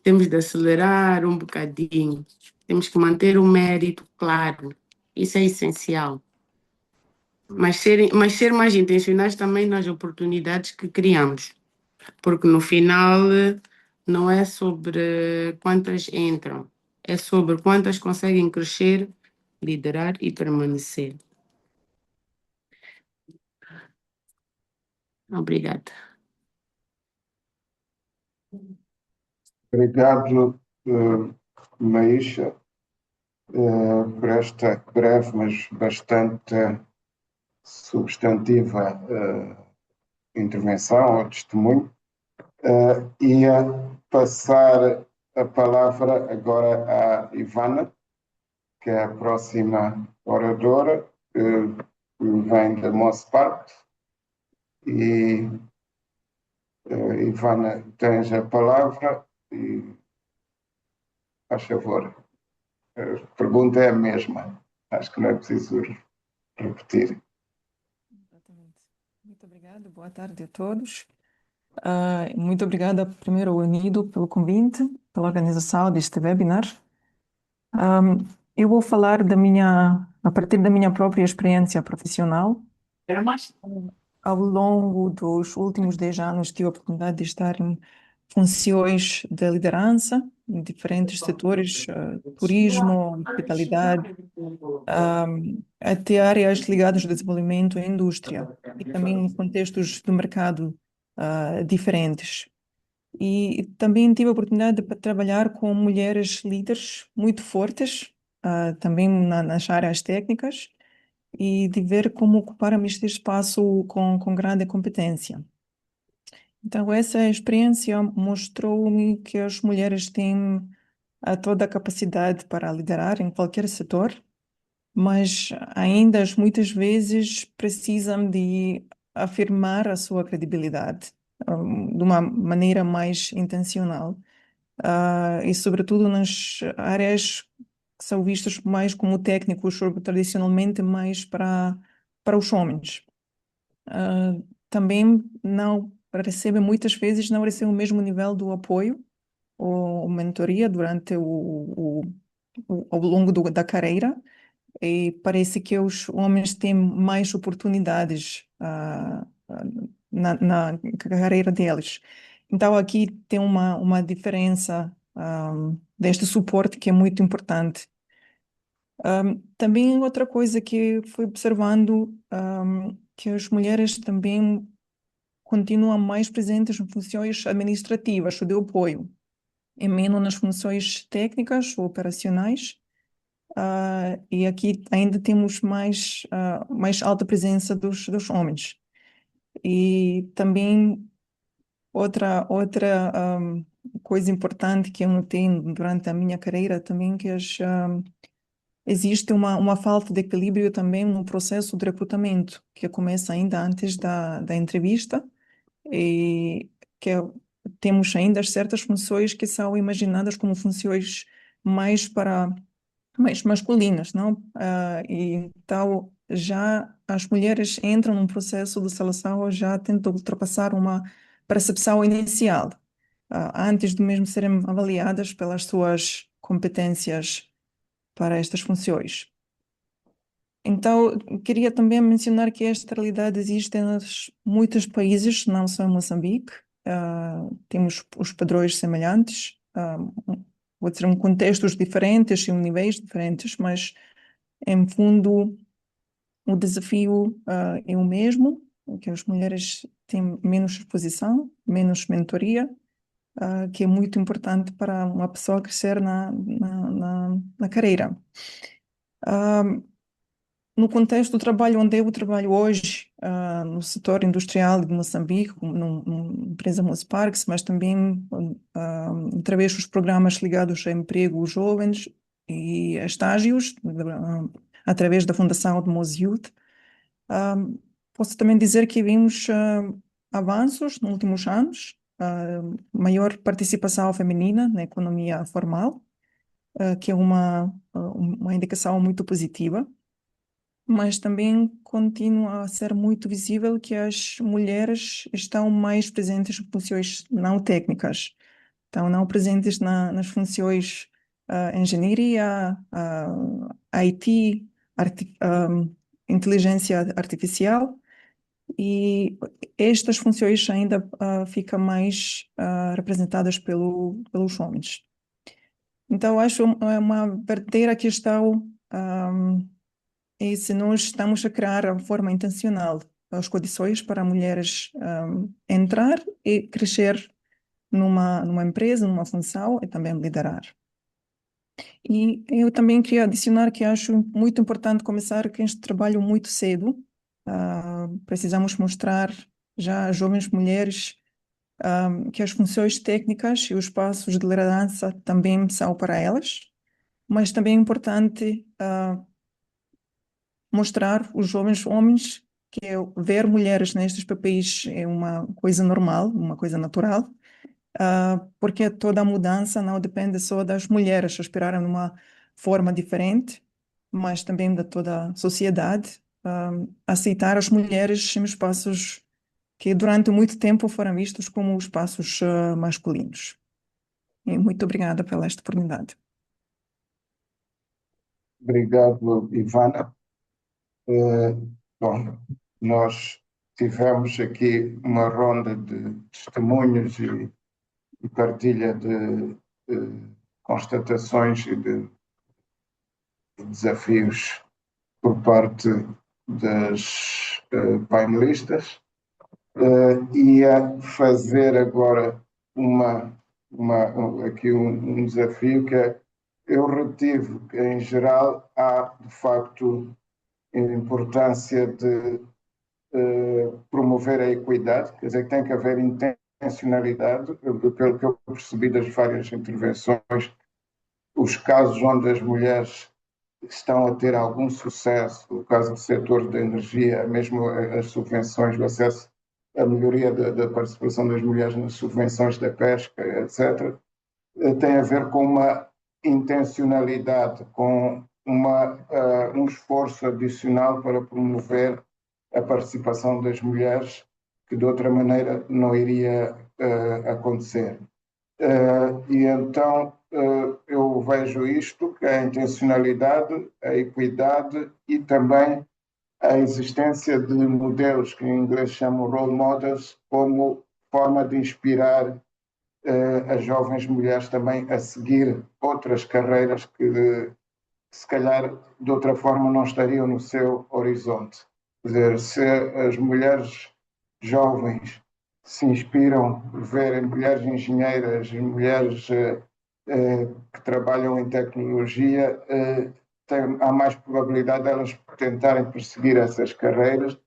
Temos de acelerar um bocadinho. Temos que manter o mérito claro. Isso é essencial. Mas ser mais intencionais também nas oportunidades que criamos. Porque no final não é sobre quantas entram, é sobre quantas conseguem crescer, liderar e permanecer. Obrigada. Obrigado, Maísa, por esta breve, mas bastante substantiva intervenção ou testemunho. E passar a palavra agora à Ivana, que é a próxima oradora, que vem da Mosspart. E Ivana, tens a palavra e, faz favor, a pergunta é a mesma. Acho que não é preciso repetir. Exatamente. Muito obrigada, boa tarde a todos. Muito obrigada, primeiro, ao Unido, pelo convite, pela organização deste webinar. Eu vou falar a partir da minha própria experiência profissional. Ao longo dos últimos 10 anos, tive a oportunidade de estar em funções de liderança em diferentes setores, turismo, hospitalidade, até áreas ligadas ao desenvolvimento e indústria, e também em contextos do mercado diferentes. E também tive a oportunidade de trabalhar com mulheres líderes muito fortes, também nas áreas técnicas, e de ver como ocupar este espaço com grande competência. Então, essa experiência mostrou-me que as mulheres têm toda a capacidade para liderar em qualquer setor, mas ainda muitas vezes precisam de afirmar a sua credibilidade, de uma maneira mais intencional, e sobretudo nas áreas que são vistas mais como técnicos, ou tradicionalmente mais para os homens. Também não recebe, muitas vezes, não recebe o mesmo nível do apoio ou mentoria durante ao longo da carreira, e parece que os homens têm mais oportunidades na carreira deles. Então, aqui tem uma diferença deste suporte que é muito importante. Também outra coisa que fui observando, que as mulheres também continuam mais presentes em funções administrativas ou de apoio, e menos nas funções técnicas ou operacionais. E aqui ainda temos mais alta presença dos homens. E também outra coisa importante que eu notei durante a minha carreira também, que existe uma falta de equilíbrio também no processo de recrutamento, que começa ainda antes da entrevista, e que temos ainda certas funções que são imaginadas como funções mais masculinas, não? E então já as mulheres entram num processo de seleção, já tentam ultrapassar uma percepção inicial, antes de mesmo serem avaliadas pelas suas competências para estas funções. Então, queria também mencionar que esta realidade existe em muitos países, não só em Moçambique. Temos os padrões semelhantes, vou dizer, em contextos diferentes e em níveis diferentes, mas, em fundo, o desafio é o mesmo, que as mulheres têm menos exposição, menos mentoria, que é muito importante para uma pessoa crescer na carreira. No contexto do trabalho onde eu trabalho hoje, no setor industrial de Moçambique, numa empresa Mosparks, mas também através dos programas ligados a emprego jovens e a estágios, através da Fundação de Mos Youth, posso também dizer que vimos avanços nos últimos anos, maior participação feminina na economia formal, que é uma indicação muito positiva, mas também continua a ser muito visível que as mulheres estão mais presentes em funções não técnicas, estão não presentes nas funções engenharia, IT, inteligência artificial, e estas funções ainda ficam mais representadas pelos homens. Então, acho uma verdadeira questão. E se nós estamos a criar de forma intencional as condições para mulheres entrar e crescer numa empresa, numa função, e também liderar. E eu também queria adicionar que acho muito importante começar com este trabalho muito cedo. Precisamos mostrar já às jovens mulheres que as funções técnicas e os passos de liderança também são para elas, mas também é importante mostrar os jovens homens que ver mulheres nestes papéis é uma coisa normal, uma coisa natural, porque toda a mudança não depende só das mulheres aspirarem numa forma diferente, mas também de toda a sociedade, aceitar as mulheres em espaços que durante muito tempo foram vistos como espaços masculinos. E muito obrigada pela esta oportunidade. Obrigado, Ivana. Bom, nós tivemos aqui uma ronda de testemunhos e partilha de constatações e de desafios por parte das painelistas, e a fazer agora aqui um desafio que é, eu retive que, em geral, há, de facto, importância de promover a equidade, quer dizer, que tem que haver intencionalidade, pelo que eu percebi das várias intervenções, os casos onde as mulheres estão a ter algum sucesso, o caso do setor da energia, mesmo as subvenções, o acesso, a melhoria da participação das mulheres nas subvenções da pesca, etc., tem a ver com uma intencionalidade, com um esforço adicional para promover a participação das mulheres, que de outra maneira não iria acontecer. E então eu vejo isto, que é a intencionalidade, a equidade e também a existência de modelos que em inglês chamam role models, como forma de inspirar as jovens mulheres também a seguir outras carreiras que se calhar de outra forma não estariam no seu horizonte. Quer dizer, se as mulheres jovens se inspiram por verem mulheres engenheiras, mulheres que trabalham em tecnologia, há mais probabilidade de elas tentarem perseguir essas carreiras.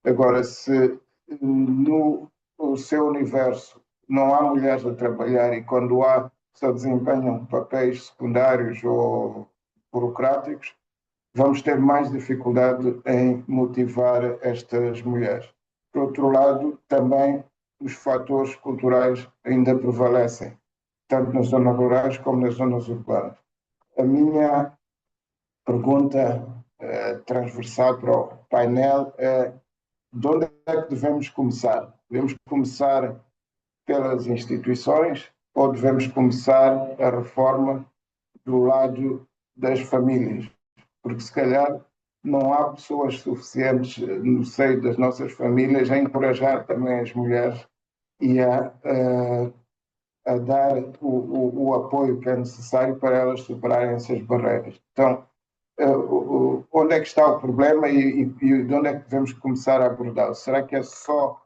Agora, se no seu universo não há mulheres a trabalhar e quando há, só desempenham papéis secundários ou burocráticos, vamos ter mais dificuldade em motivar estas mulheres. Por outro lado, também os fatores culturais ainda prevalecem, tanto nas zonas rurais como nas zonas urbanas. A minha pergunta transversal para o painel é: de onde é que devemos começar? Devemos começar pelas instituições ou devemos começar a reforma do lado das famílias? Porque se calhar não há pessoas suficientes no seio das nossas famílias a encorajar também as mulheres e a dar o apoio que é necessário para elas superarem essas barreiras. Então, onde é que está o problema e de onde é que devemos começar a abordá-lo? Será que é só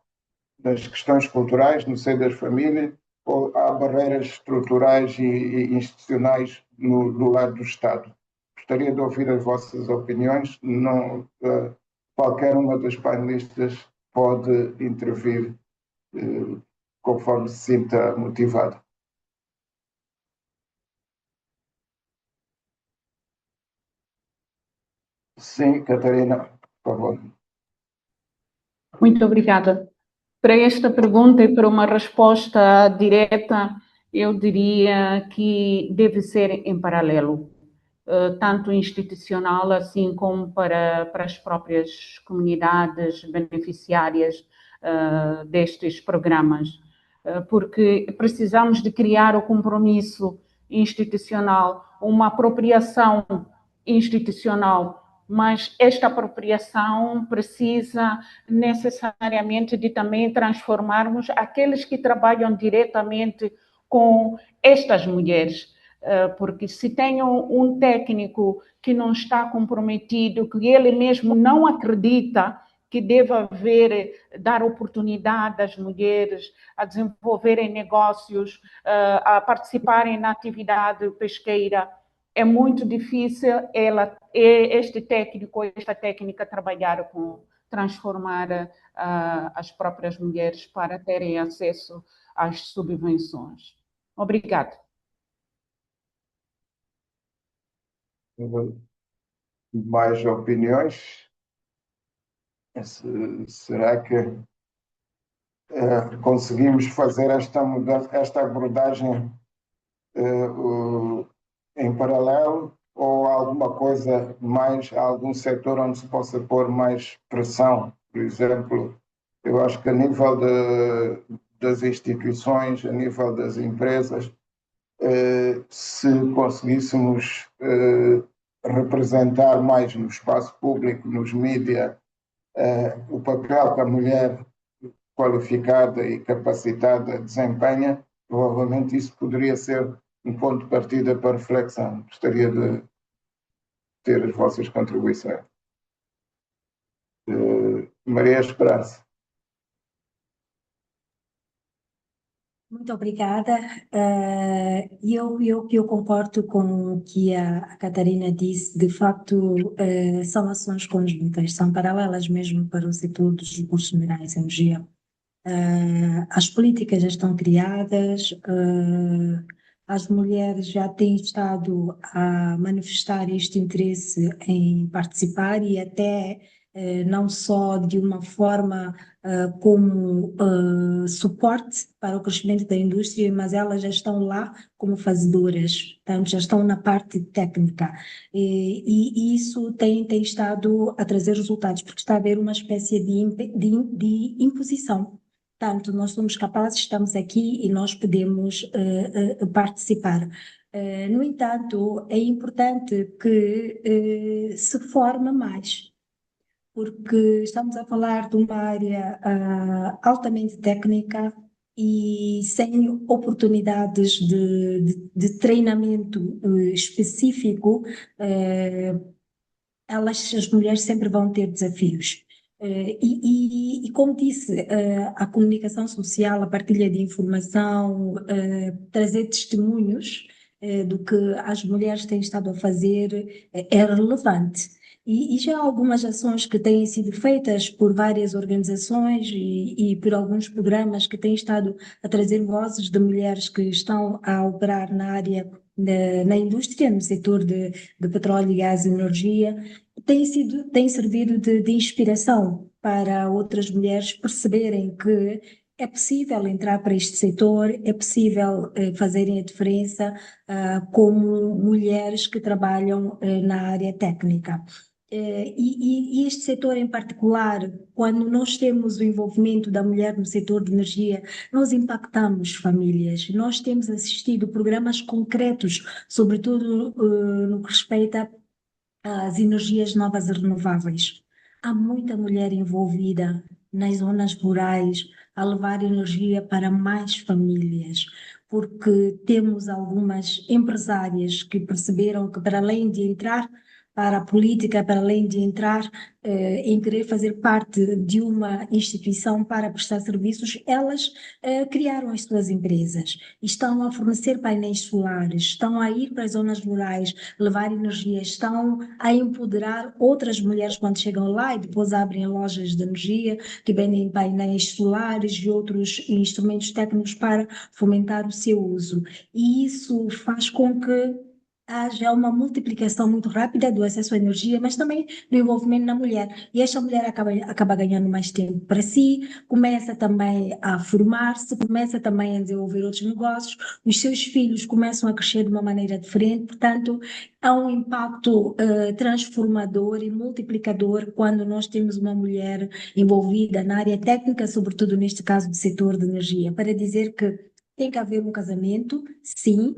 das questões culturais no seio das famílias ou há barreiras estruturais e institucionais do lado do Estado? Gostaria de ouvir as vossas opiniões. Não, qualquer uma das painelistas pode intervir conforme se sinta motivado. Sim, Catarina, por favor. Muito obrigada. Para esta pergunta e para uma resposta direta, eu diria que deve ser em paralelo, tanto institucional assim como para as próprias comunidades beneficiárias destes programas, porque precisamos de criar o compromisso institucional, uma apropriação institucional, mas esta apropriação precisa necessariamente de também transformarmos aqueles que trabalham diretamente com estas mulheres, porque se tem um técnico que não está comprometido, que ele mesmo não acredita que deva dar oportunidade às mulheres a desenvolverem negócios, a participarem na atividade pesqueira, é muito difícil este técnico, esta técnica trabalhar com transformar as próprias mulheres para terem acesso às subvenções. Obrigada. Mais opiniões? Será que conseguimos fazer esta abordagem em paralelo ou alguma coisa mais, algum setor onde se possa pôr mais pressão? Por exemplo, eu acho que a nível das instituições, a nível das empresas, se conseguíssemos representar mais no espaço público, nos mídias, o papel que a mulher qualificada e capacitada desempenha, provavelmente isso poderia ser um ponto de partida para reflexão. Gostaria de ter as vossas contribuições. Maria Esperança. Muito obrigada. Eu concordo com o que a Catarina disse. De facto, são ações conjuntas, são paralelas mesmo para o setor dos recursos minerais e energia. As políticas já estão criadas, as mulheres já têm estado a manifestar este interesse em participar e até não só de uma forma como suporte para o crescimento da indústria, mas elas já estão lá como fazedoras, portanto, já estão na parte técnica. E isso tem estado a trazer resultados, porque está a haver uma espécie de imposição. Portanto, nós somos capazes, estamos aqui e nós podemos participar. No entanto, é importante que se forme mais, porque estamos a falar de uma área altamente técnica e sem oportunidades de treinamento específico, as mulheres sempre vão ter desafios. E como disse, a comunicação social, a partilha de informação, trazer testemunhos do que as mulheres têm estado a fazer é relevante. E já há algumas ações que têm sido feitas por várias organizações e por alguns programas que têm estado a trazer vozes de mulheres que estão a operar na área, na indústria, no setor de petróleo, gás e energia, tem servido de inspiração para outras mulheres perceberem que é possível entrar para este setor, é possível fazerem a diferença como mulheres que trabalham na área técnica. E este setor em particular, quando nós temos o envolvimento da mulher no setor de energia, nós impactamos famílias. Nós temos assistido programas concretos, sobretudo no que respeita às energias novas e renováveis. Há muita mulher envolvida nas zonas rurais a levar energia para mais famílias, porque temos algumas empresárias que perceberam que, para além de entrar para a política, para além de entrar em querer fazer parte de uma instituição para prestar serviços, elas criaram as suas empresas, estão a fornecer painéis solares, estão a ir para as zonas rurais, levar energia, estão a empoderar outras mulheres quando chegam lá e depois abrem lojas de energia que vendem painéis solares e outros instrumentos técnicos para fomentar o seu uso. E isso faz com que haja uma multiplicação muito rápida do acesso à energia, mas também do envolvimento na mulher. E esta mulher acaba ganhando mais tempo para si, começa também a formar-se, começa também a desenvolver outros negócios, os seus filhos começam a crescer de uma maneira diferente, portanto, há um impacto transformador e multiplicador quando nós temos uma mulher envolvida na área técnica, sobretudo neste caso do setor de energia, para dizer que tem que haver um casamento, sim,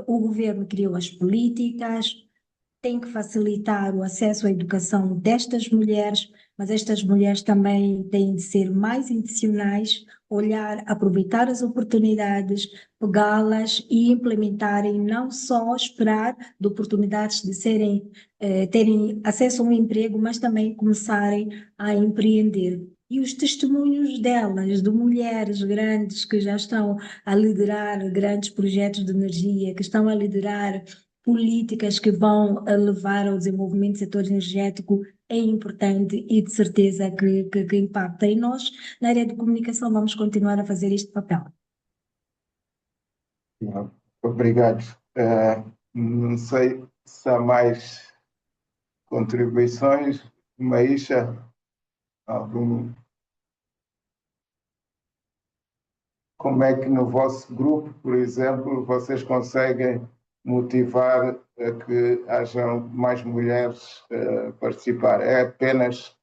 o governo criou as políticas, tem que facilitar o acesso à educação destas mulheres, mas estas mulheres também têm de ser mais intencionais, olhar, aproveitar as oportunidades, pegá-las e implementarem, não só esperar de oportunidades de terem acesso a um emprego, mas também começarem a empreender. E os testemunhos delas, de mulheres grandes que já estão a liderar grandes projetos de energia, que estão a liderar políticas que vão levar ao desenvolvimento do setor energético, é importante e de certeza que impacta. E nós, na área de comunicação, vamos continuar a fazer este papel. Obrigado. Não sei se há mais contribuições. Maísa, como é que no vosso grupo, por exemplo, vocês conseguem motivar a que hajam mais mulheres a participar? É apenas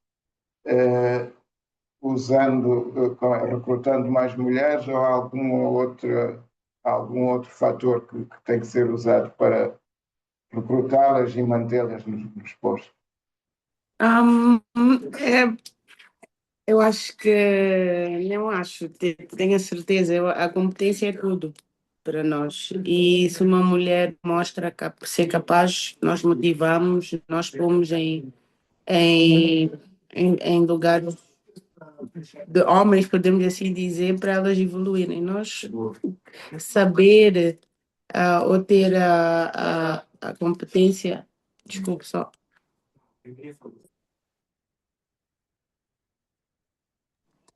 recrutando mais mulheres ou há algum outro fator que tem que ser usado para recrutá-las e mantê-las nos postos? Eu acho que, não acho, tenho a certeza, a competência é tudo para nós. E se uma mulher mostra ser capaz, nós motivamos, nós pomos em lugares de homens, podemos assim dizer, para elas evoluírem. Nós saber ou ter a competência, desculpe só.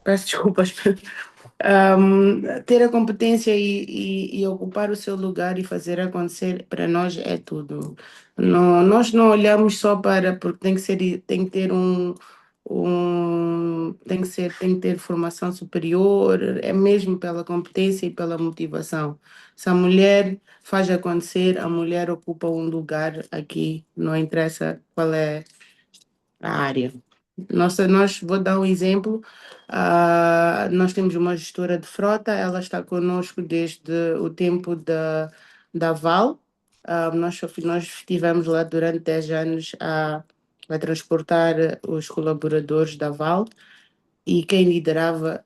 Peço desculpas. Ter a competência e ocupar o seu lugar e fazer acontecer para nós é tudo. Não, nós não olhamos só para porque tem que ter tem que ter formação superior, é mesmo pela competência e pela motivação. Se a mulher faz acontecer, a mulher ocupa um lugar aqui, não interessa qual é a área. Nós vou dar um exemplo. Nós temos uma gestora de frota, ela está conosco desde o tempo da Val. Nós estivemos lá durante 10 anos a transportar os colaboradores da Val e quem liderava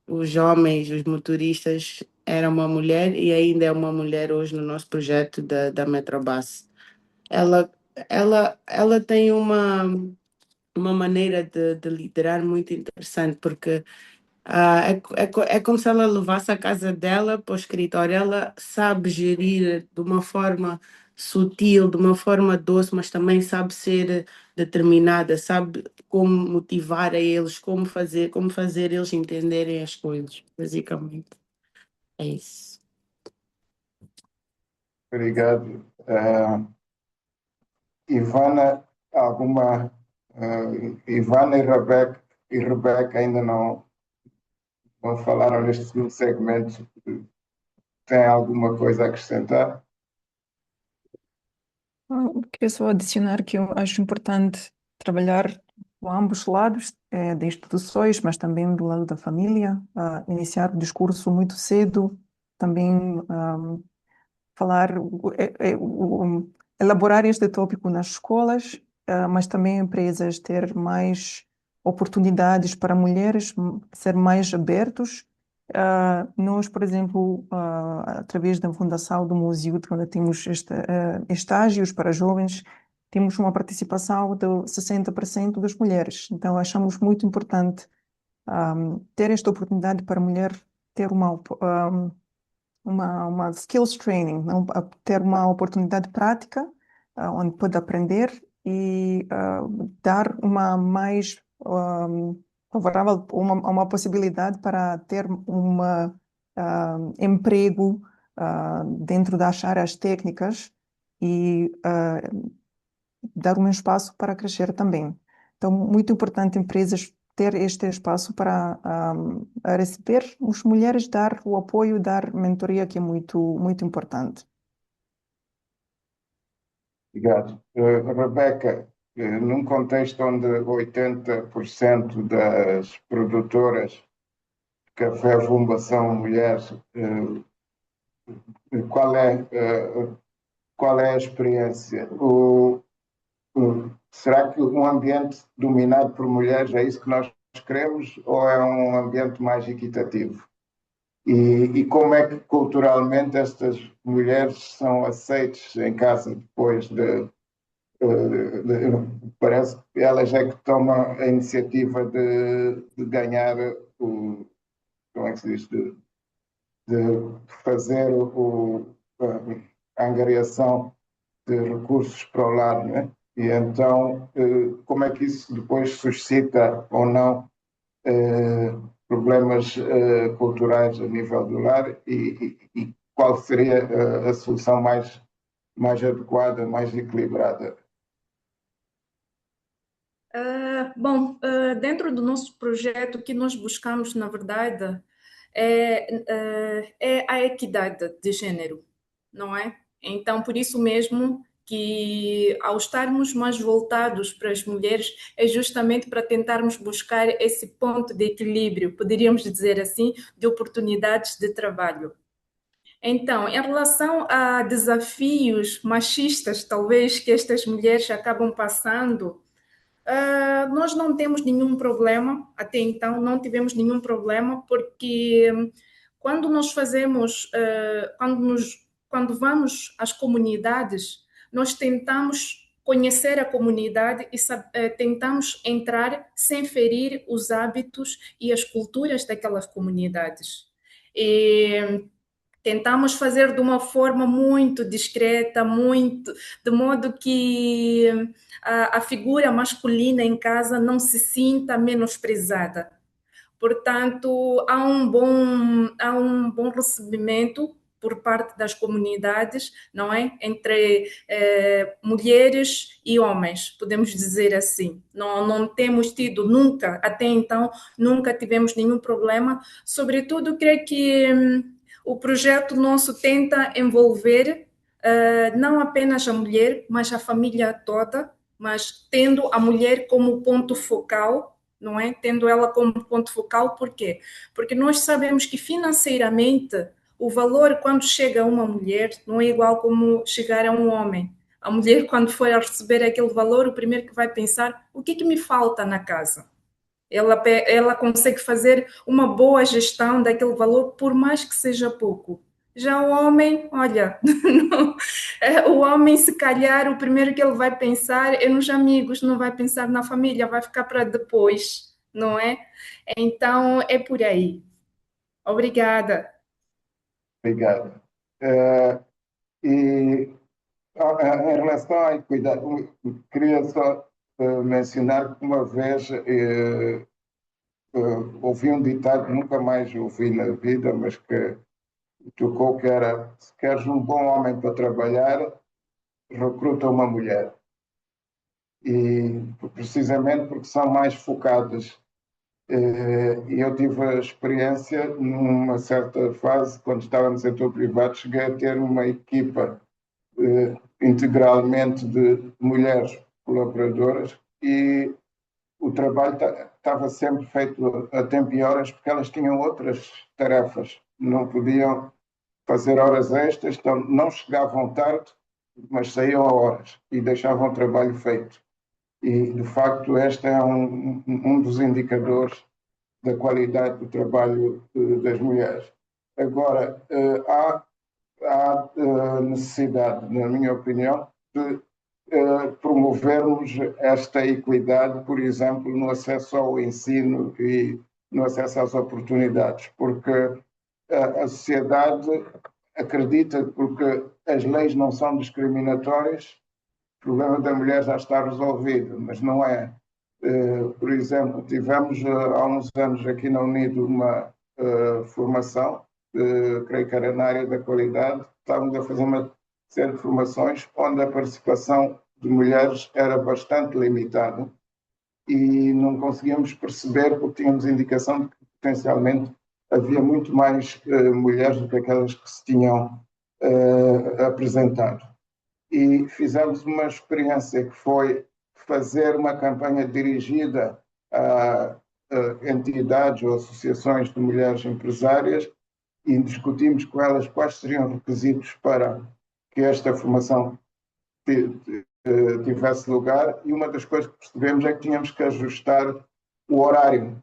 os homens, os motoristas, era uma mulher e ainda é uma mulher hoje no nosso projeto da Metrobus. Ela tem uma maneira de liderar muito interessante, porque é como se ela levasse a casa dela para o escritório. Ela sabe gerir de uma forma sutil, de uma forma doce, mas também sabe ser determinada, sabe como motivar a eles, como fazer eles entenderem as coisas, basicamente. É isso. Obrigado. Ivana, Ivana e Rebeca ainda não falaram neste segundo segmento. Tem alguma coisa a acrescentar? Queria só adicionar que eu acho importante trabalhar com ambos lados, das instituições, mas também do lado da família, iniciar o discurso muito cedo, também falar, elaborar este tópico nas escolas, mas também empresas ter mais oportunidades para mulheres, ser mais abertos. Nós, por exemplo, através da Fundação do Museu, quando temos estágios para jovens, temos uma participação de 60% das mulheres. Então, achamos muito importante ter esta oportunidade para a mulher ter uma skills training, ter uma oportunidade prática, onde pode aprender e dar uma mais favorável, uma possibilidade para ter emprego dentro das áreas técnicas e dar um espaço para crescer também. Então, muito importante empresas ter este espaço para receber as mulheres, dar o apoio, dar mentoria, que é muito importante. Obrigado. Rebeca, num contexto onde 80% das produtoras de café Vumba são mulheres, qual é a experiência? Será que um ambiente dominado por mulheres é isso que nós queremos ou é um ambiente mais equitativo? E como é que culturalmente estas mulheres são aceitas em casa depois parece que elas é que tomam a iniciativa de ganhar como é que se diz, de fazer a angariação de recursos para o lar, não é? E então, como é que isso depois suscita ou não problemas culturais a nível do lar e qual seria a solução mais adequada, mais equilibrada? Dentro do nosso projeto, o que nós buscamos, na verdade, é a equidade de gênero, não é? Então, por isso mesmo que, ao estarmos mais voltados para as mulheres, é justamente para tentarmos buscar esse ponto de equilíbrio, poderíamos dizer assim, de oportunidades de trabalho. Então, em relação a desafios machistas, talvez, que estas mulheres acabam passando, nós não temos nenhum problema, até então não tivemos nenhum problema, porque quando nós fazemos, quando vamos às comunidades, nós tentamos conhecer a comunidade e tentamos entrar sem ferir os hábitos e as culturas daquelas comunidades. E tentamos fazer de uma forma muito discreta, de modo que a figura masculina em casa não se sinta menosprezada. Portanto, há um bom recebimento por parte das comunidades, não é? Entre mulheres e homens, podemos dizer assim. Não temos tido nunca, até então, nunca tivemos nenhum problema. Sobretudo, creio que o projeto nosso tenta envolver não apenas a mulher, mas a família toda, mas tendo a mulher como ponto focal, não é? Tendo ela como ponto focal, por quê? Porque nós sabemos que financeiramente o valor quando chega a uma mulher não é igual como chegar a um homem. A mulher, quando for a receber aquele valor, o primeiro que vai pensar, o que é que me falta na casa? Ela consegue fazer uma boa gestão daquele valor, por mais que seja pouco. Já o homem, olha, o homem, se calhar, o primeiro que ele vai pensar é nos amigos, não vai pensar na família, vai ficar para depois, não é? Então, é por aí. Obrigada. Obrigado. Em relação à equidade, queria só mencionar que uma vez ouvi um ditado que nunca mais ouvi na vida, mas que tocou, que era: se queres um bom homem para trabalhar, recruta uma mulher. E precisamente porque são mais focadas. E eu tive a experiência, numa certa fase, quando estava no setor privado, cheguei a ter uma equipa integralmente de mulheres colaboradoras e o trabalho estava sempre feito a tempo e horas, porque elas tinham outras tarefas, não podiam fazer horas extras, então não chegavam tarde, mas saíam a horas e deixavam o trabalho feito. E, de facto, este é um dos indicadores da qualidade do trabalho das mulheres. Agora, há necessidade, na minha opinião, de promovermos esta equidade, por exemplo, no acesso ao ensino e no acesso às oportunidades, porque a sociedade acredita, porque as leis não são discriminatórias, o problema da mulher já está resolvido, mas não é. Por exemplo, tivemos há uns anos aqui na Unido uma formação, creio que era na área da qualidade, estávamos a fazer uma série de formações onde a participação de mulheres era bastante limitada e não conseguíamos perceber, porque tínhamos indicação de que potencialmente havia muito mais mulheres do que aquelas que se tinham apresentado. E fizemos uma experiência que foi fazer uma campanha dirigida a entidades ou associações de mulheres empresárias e discutimos com elas quais seriam os requisitos para que esta formação tivesse lugar, e uma das coisas que percebemos é que tínhamos que ajustar o horário,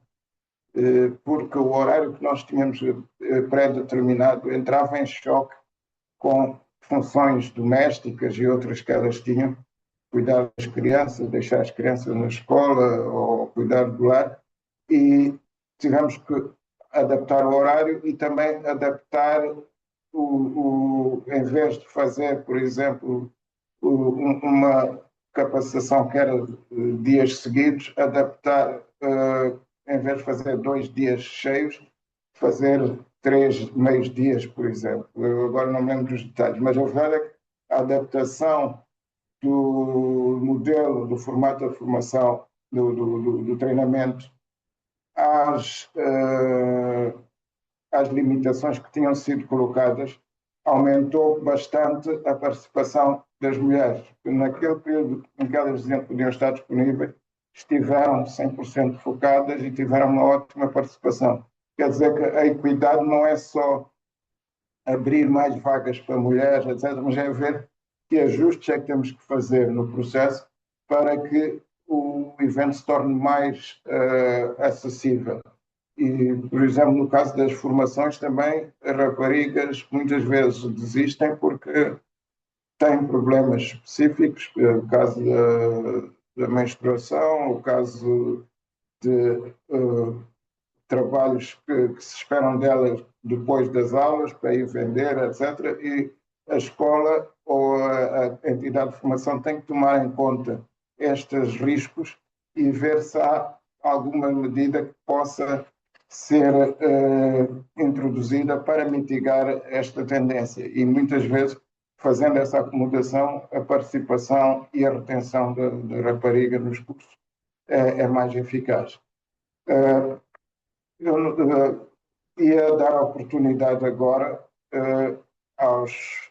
porque o horário que nós tínhamos pré-determinado entrava em choque com funções domésticas e outras que elas tinham, cuidar das crianças, deixar as crianças na escola ou cuidar do lar, e tivemos que adaptar o horário e também adaptar em vez de fazer, por exemplo, uma capacitação que era dias seguidos, adaptar, em vez de fazer 2 dias cheios, fazer 3 meios dias, por exemplo. Eu agora não me lembro dos detalhes, mas a verdade é que a adaptação do modelo, do formato da formação, do treinamento às limitações que tinham sido colocadas, aumentou bastante a participação das mulheres. Naquele período em que elas diziam que podiam estar disponíveis, estiveram 100% focadas e tiveram uma ótima participação. Quer dizer que a equidade não é só abrir mais vagas para mulheres, etc., mas é ver que ajustes é que temos que fazer no processo para que o evento se torne mais acessível. E, por exemplo, no caso das formações também, as raparigas muitas vezes desistem porque têm problemas específicos, o caso da menstruação, o caso de trabalhos que se esperam delas depois das aulas para ir vender, etc. E a escola ou a entidade de formação tem que tomar em conta estes riscos e ver se há alguma medida que possa ser introduzida para mitigar esta tendência. E muitas vezes, fazendo essa acomodação, a participação e a retenção da rapariga nos cursos é mais eficaz. Eu ia dar a oportunidade agora aos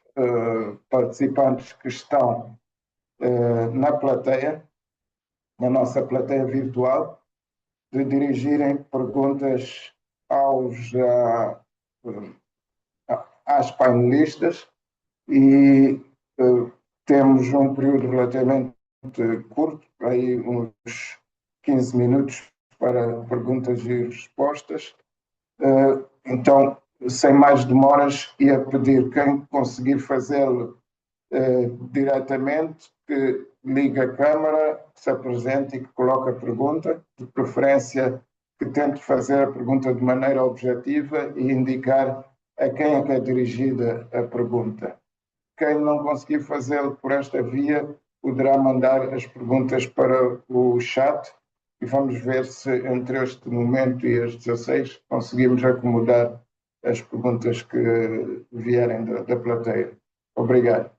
participantes que estão na plateia, na nossa plateia virtual, de dirigirem perguntas às painelistas e temos um período relativamente curto, aí uns 15 minutos para perguntas e respostas. Então, sem mais demoras, ia pedir quem conseguir fazê-lo diretamente, que ligue a câmara, que se apresente e que coloque a pergunta, de preferência que tente fazer a pergunta de maneira objetiva e indicar a quem é que é dirigida a pergunta. Quem não conseguir fazê-lo por esta via, poderá mandar as perguntas para o chat e vamos ver se entre este momento e as 16 conseguimos acomodar as perguntas que vierem da plateia. Obrigado.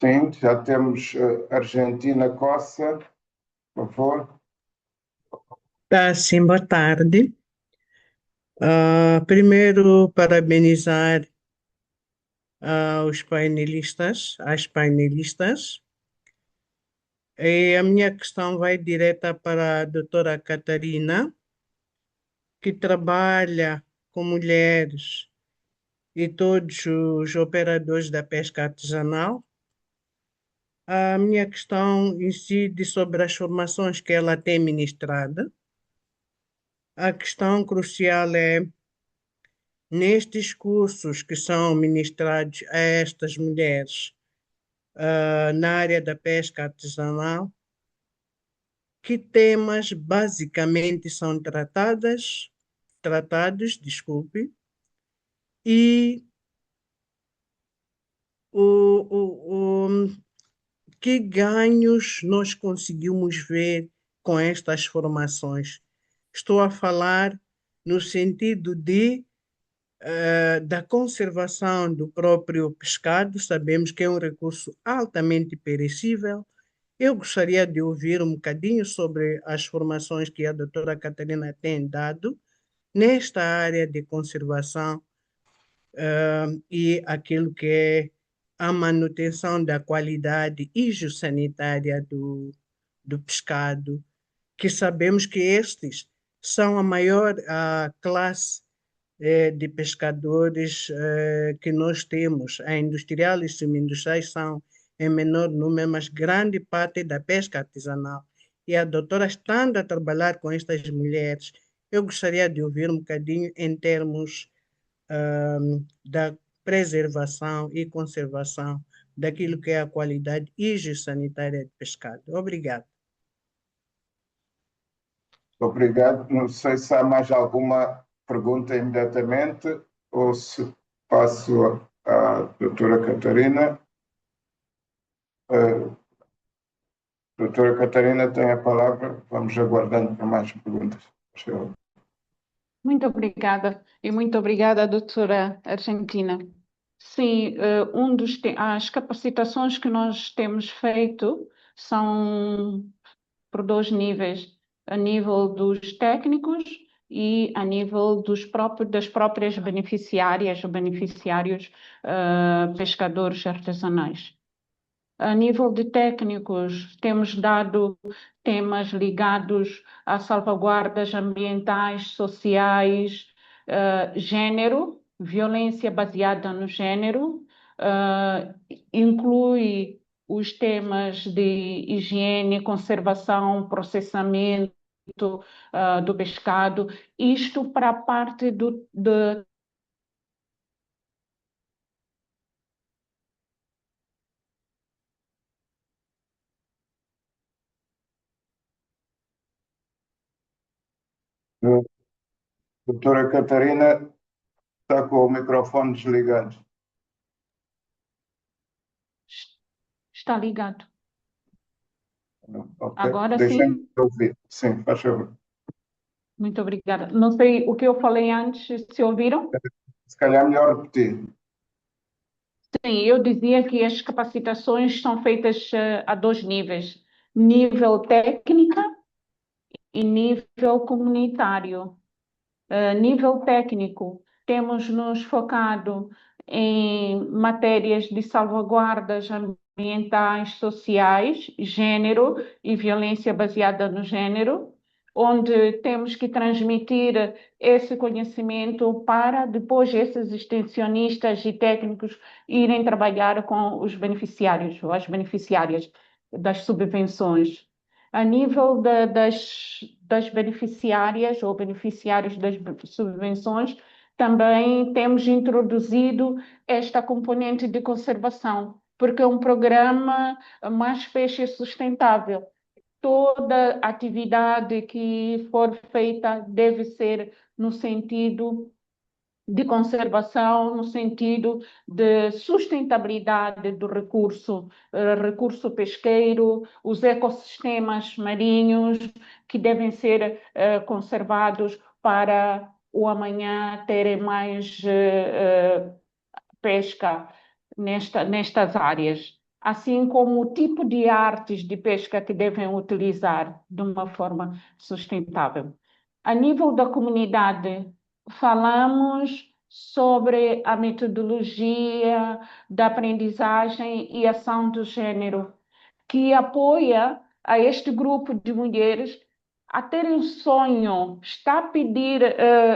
Sim, já temos Argentina Cossa, por favor. Tá, sim, boa tarde. Primeiro, parabenizar os painelistas, as painelistas. E a minha questão vai direta para a doutora Catarina, que trabalha com mulheres e todos os operadores da pesca artesanal. A minha questão incide sobre as formações que ela tem ministrado. A questão crucial é, nestes cursos que são ministrados a estas mulheres na área da pesca artesanal, que temas basicamente são tratados, e que ganhos nós conseguimos ver com estas formações. Estou a falar no sentido da conservação do próprio pescado. Sabemos que é um recurso altamente perecível. Eu gostaria de ouvir um bocadinho sobre as formações que a doutora Catarina tem dado nesta área de conservação e aquilo que é a manutenção da qualidade higiosanitária do pescado, que sabemos que estes são a maior classe de pescadores que nós temos. A industrial e semi-industriais são em menor número, mas grande parte da pesca artesanal. E a doutora, estando a trabalhar com estas mulheres, eu gostaria de ouvir um bocadinho em termos da preservação e conservação daquilo que é a qualidade higiosanitária de pescado. Obrigado. Obrigado. Não sei se há mais alguma pergunta imediatamente ou se passo à doutora Catarina. Doutora Catarina tem a palavra. Vamos aguardando por mais perguntas. Muito obrigada. E muito obrigada, doutora Argentina. Sim, as capacitações que nós temos feito são por dois níveis. A nível dos técnicos e a nível das próprias beneficiárias ou beneficiários pescadores artesanais. A nível de técnicos, temos dado temas ligados a salvaguardas ambientais, sociais, gênero, violência baseada no gênero, inclui os temas de higiene, conservação, processamento do pescado, isto para a parte de Doutora Catarina está com o microfone desligado. Está ligado. Ok, Agora deixem-me sim. ouvir. Sim, faz favor. Muito obrigada. Não sei o que eu falei antes, se ouviram? Se calhar melhor repetir. Sim, eu dizia que as capacitações são feitas a dois níveis: nível técnica e nível comunitário. Nível técnico, temos nos focado em matérias de salvaguardas ambientais, sociais, gênero e violência baseada no gênero, onde temos que transmitir esse conhecimento para depois esses extensionistas e técnicos irem trabalhar com os beneficiários ou as beneficiárias das subvenções. A nível das beneficiárias ou beneficiários das subvenções, também temos introduzido esta componente de conservação, porque é um programa Mais Peixe Sustentável. Toda atividade que for feita deve ser no sentido de conservação, no sentido de sustentabilidade do recurso pesqueiro, os ecossistemas marinhos que devem ser conservados para o amanhã terem mais pesca nestas áreas, assim como o tipo de artes de pesca que devem utilizar de uma forma sustentável. A nível da comunidade, falamos sobre a metodologia da aprendizagem e ação do gênero, que apoia a este grupo de mulheres a terem um sonho, está a pedir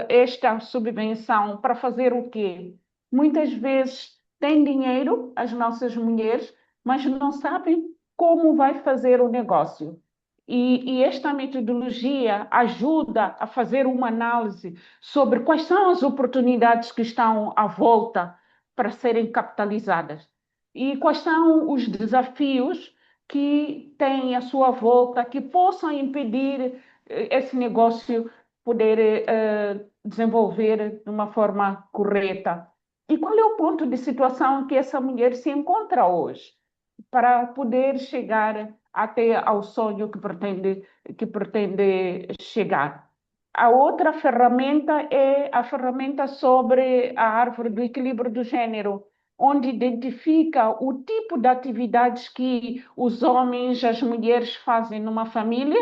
esta subvenção para fazer o quê? Muitas vezes têm dinheiro, as nossas mulheres, mas não sabem como vai fazer o negócio. E esta metodologia ajuda a fazer uma análise sobre quais são as oportunidades que estão à volta para serem capitalizadas e quais são os desafios que têm à sua volta que possam impedir esse negócio poder desenvolver de uma forma correta. E qual é o ponto de situação que essa mulher se encontra hoje para poder chegar até ao sonho que pretende chegar? A outra ferramenta é a ferramenta sobre a árvore do equilíbrio do gênero, onde identifica o tipo de atividades que os homens e as mulheres fazem numa família,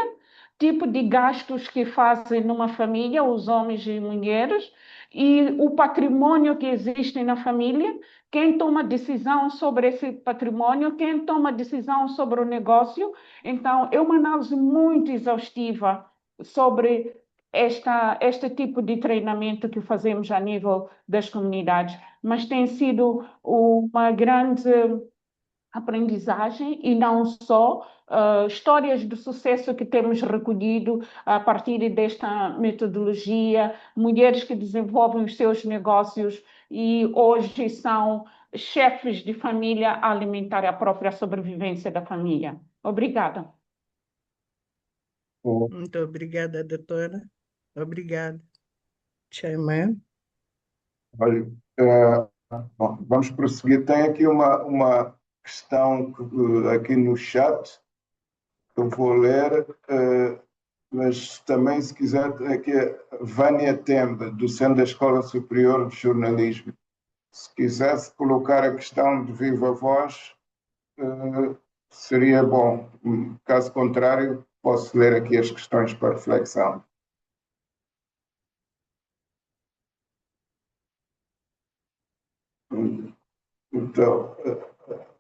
tipo de gastos que fazem numa família, os homens e mulheres, e o patrimônio que existe na família, quem toma decisão sobre esse patrimônio, quem toma decisão sobre o negócio. Então, é uma análise muito exaustiva sobre este tipo de treinamento que fazemos a nível das comunidades, mas tem sido uma grande aprendizagem e não só histórias de sucesso que temos recolhido a partir desta metodologia, mulheres que desenvolvem os seus negócios e hoje são chefes de família a alimentar a própria sobrevivência da família. Obrigada. Muito obrigada, doutora. Obrigada. Chairman. Olha, bom, vamos prosseguir. Tem aqui uma questão aqui no chat que eu vou ler, mas também, se quiser, aqui a Vânia Temba, docente da Escola Superior de Jornalismo. Se quisesse colocar a questão de viva voz, seria bom. Caso contrário, posso ler aqui as questões para reflexão. Então,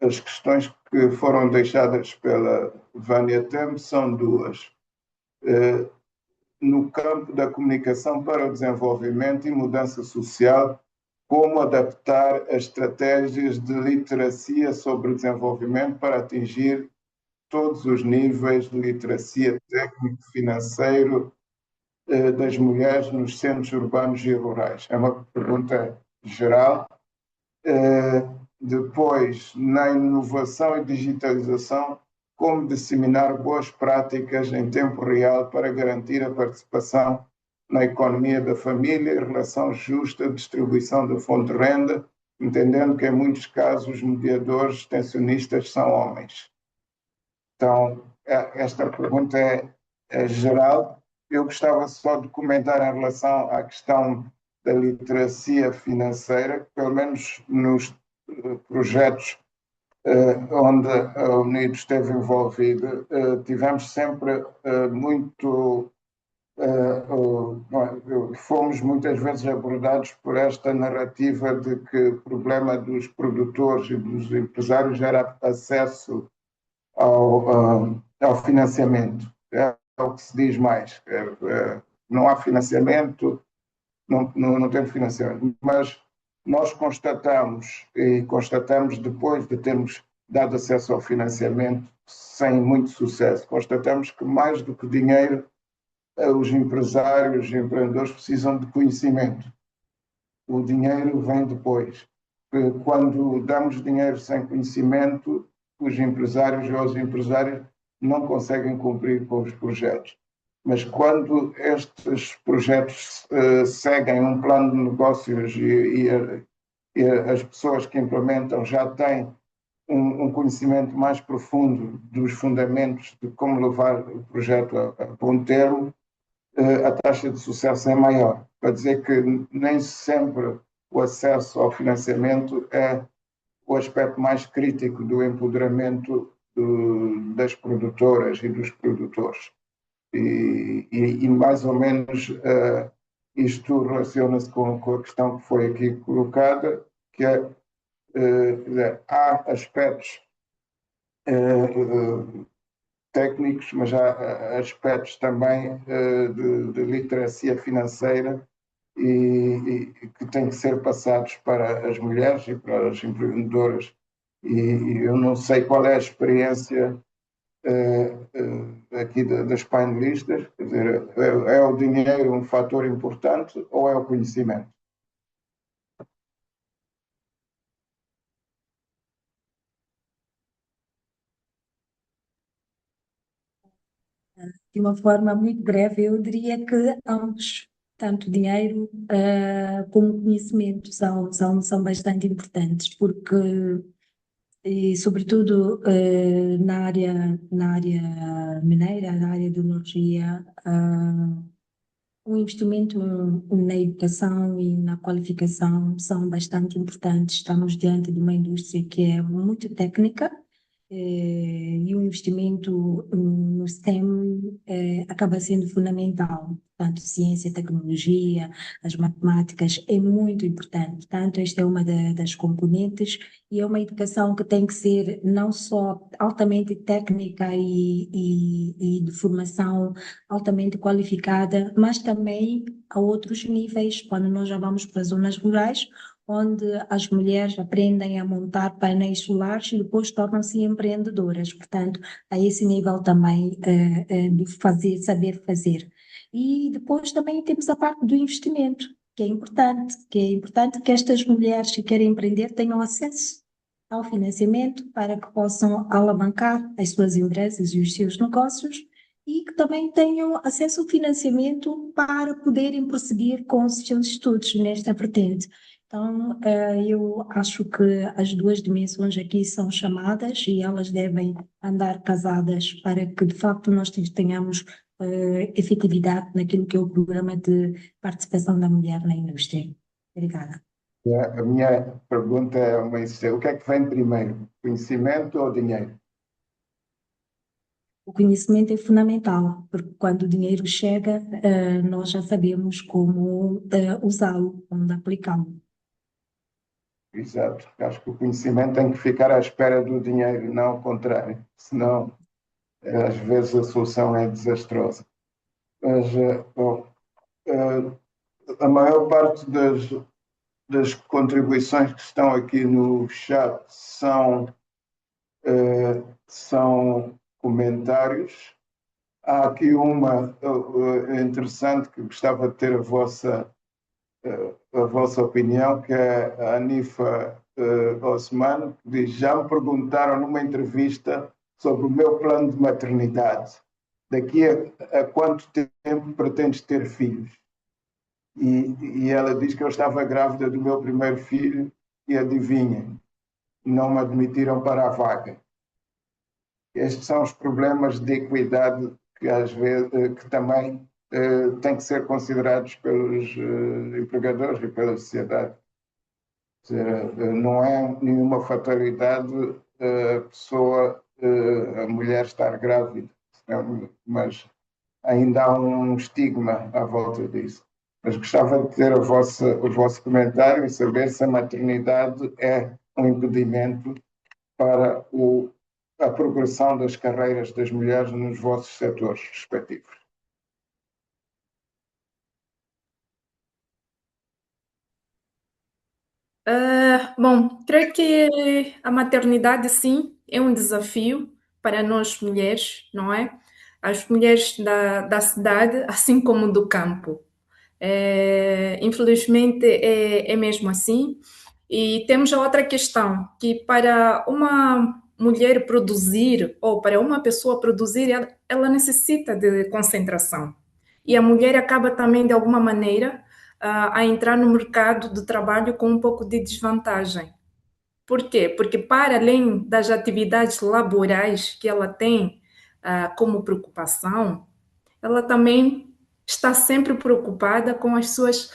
as questões que foram deixadas pela Vânia Tem são duas. No campo da comunicação para o desenvolvimento e mudança social, como adaptar as estratégias de literacia sobre desenvolvimento para atingir todos os níveis de literacia técnico, financeiro, das mulheres nos centros urbanos e rurais. É uma pergunta geral. Depois, na inovação e digitalização, como disseminar boas práticas em tempo real para garantir a participação na economia da família e relação justa de distribuição da fonte de renda, entendendo que em muitos casos os mediadores extensionistas são homens. Então, esta pergunta é geral. Eu gostava só de comentar em relação à questão da literacia financeira, que pelo menos nos projetos onde a Unido esteve envolvida, tivemos sempre fomos muitas vezes abordados por esta narrativa de que o problema dos produtores e dos empresários era acesso ao financiamento. É o que se diz mais. Não há financiamento, não tem financiamento. Mas nós constatamos depois de termos dado acesso ao financiamento sem muito sucesso, constatamos que mais do que dinheiro, os empresários e empreendedores precisam de conhecimento. O dinheiro vem depois. Quando damos dinheiro sem conhecimento, os empresários ou os empresários não conseguem cumprir com os projetos. Mas quando estes projetos seguem um plano de negócios e as pessoas que implementam já têm um conhecimento mais profundo dos fundamentos de como levar o projeto a bom termo, a taxa de sucesso é maior. Para dizer que nem sempre o acesso ao financiamento é o aspecto mais crítico do empoderamento das produtoras e dos produtores. E mais ou menos isto relaciona-se com a questão que foi aqui colocada, que é há aspectos técnicos, mas há aspectos também de literacia financeira e que têm que ser passados para as mulheres e para as empreendedoras. E eu não sei qual é a experiência aqui das painelistas, quer dizer, é o dinheiro um fator importante ou é o conhecimento? De uma forma muito breve, eu diria que ambos, tanto dinheiro como conhecimento, são bastante importantes, porque, e sobretudo na área mineira, na área de energia, o investimento na educação e na qualificação são bastante importantes. Estamos diante de uma indústria que é muito técnica, e o investimento no STEM acaba sendo fundamental. Portanto, ciência, tecnologia, as matemáticas é muito importante. Portanto, esta é uma das componentes e é uma educação que tem que ser não só altamente técnica e de formação altamente qualificada, mas também a outros níveis, quando nós já vamos para as zonas rurais, onde as mulheres aprendem a montar painéis solares e depois tornam-se empreendedoras. Portanto, a esse nível também de saber fazer. E depois também temos a parte do investimento, que é importante que estas mulheres que querem empreender tenham acesso ao financiamento para que possam alavancar as suas empresas e os seus negócios e que também tenham acesso ao financiamento para poderem prosseguir com os seus estudos nesta vertente. Então, eu acho que as duas dimensões aqui são chamadas e elas devem andar casadas para que, de facto, nós tenhamos efetividade naquilo que é o programa de participação da mulher na indústria. Obrigada. A minha pergunta é o que é que vem primeiro, conhecimento ou dinheiro? O conhecimento é fundamental, porque quando o dinheiro chega, nós já sabemos como usá-lo, como aplicá-lo. Exato. Acho que o conhecimento tem que ficar à espera do dinheiro, não ao contrário. Senão, às vezes, a solução é desastrosa. Mas, bom, a maior parte das contribuições que estão aqui no chat são comentários. Há aqui uma interessante que gostava de ter a vossa opinião, que é a Anifa Osman, que diz: já me perguntaram numa entrevista sobre o meu plano de maternidade. Daqui a quanto tempo pretendes ter filhos? E ela diz que eu estava grávida do meu primeiro filho e adivinhem, não me admitiram para a vaga. Estes são os problemas de equidade que às vezes que também têm que ser considerados pelos empregadores e pela sociedade. Não é nenhuma fatalidade a mulher estar grávida, mas ainda há um estigma à volta disso. Mas gostava de ter o vosso comentário e saber se a maternidade é um impedimento para a progressão das carreiras das mulheres nos vossos setores respectivos. Bom, creio que a maternidade, sim, é um desafio para nós mulheres, não é? As mulheres da cidade, assim como do campo. Infelizmente, é mesmo assim. E temos a outra questão, que para uma mulher produzir, ou para uma pessoa produzir, ela necessita de concentração. E a mulher acaba também, de alguma maneira, a entrar no mercado de trabalho com um pouco de desvantagem. Por quê? Porque para além das atividades laborais que ela tem como preocupação, ela também está sempre preocupada com as suas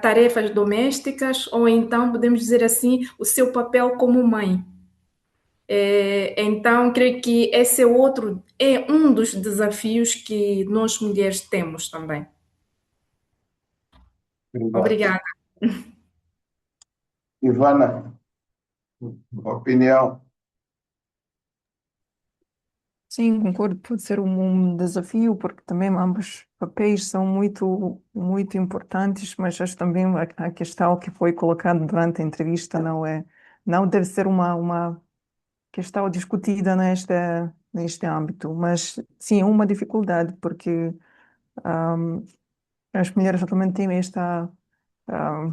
tarefas domésticas, ou então, podemos dizer assim, o seu papel como mãe. Então, creio que esse é um dos desafios que nós mulheres temos também. Obrigado. Obrigada. Ivana, opinião? Sim, concordo, pode ser um desafio, porque também ambos papéis são muito importantes, mas acho também a questão que foi colocada durante a entrevista não deve ser uma questão discutida neste âmbito, mas sim, é uma dificuldade, porque as mulheres realmente têm ah,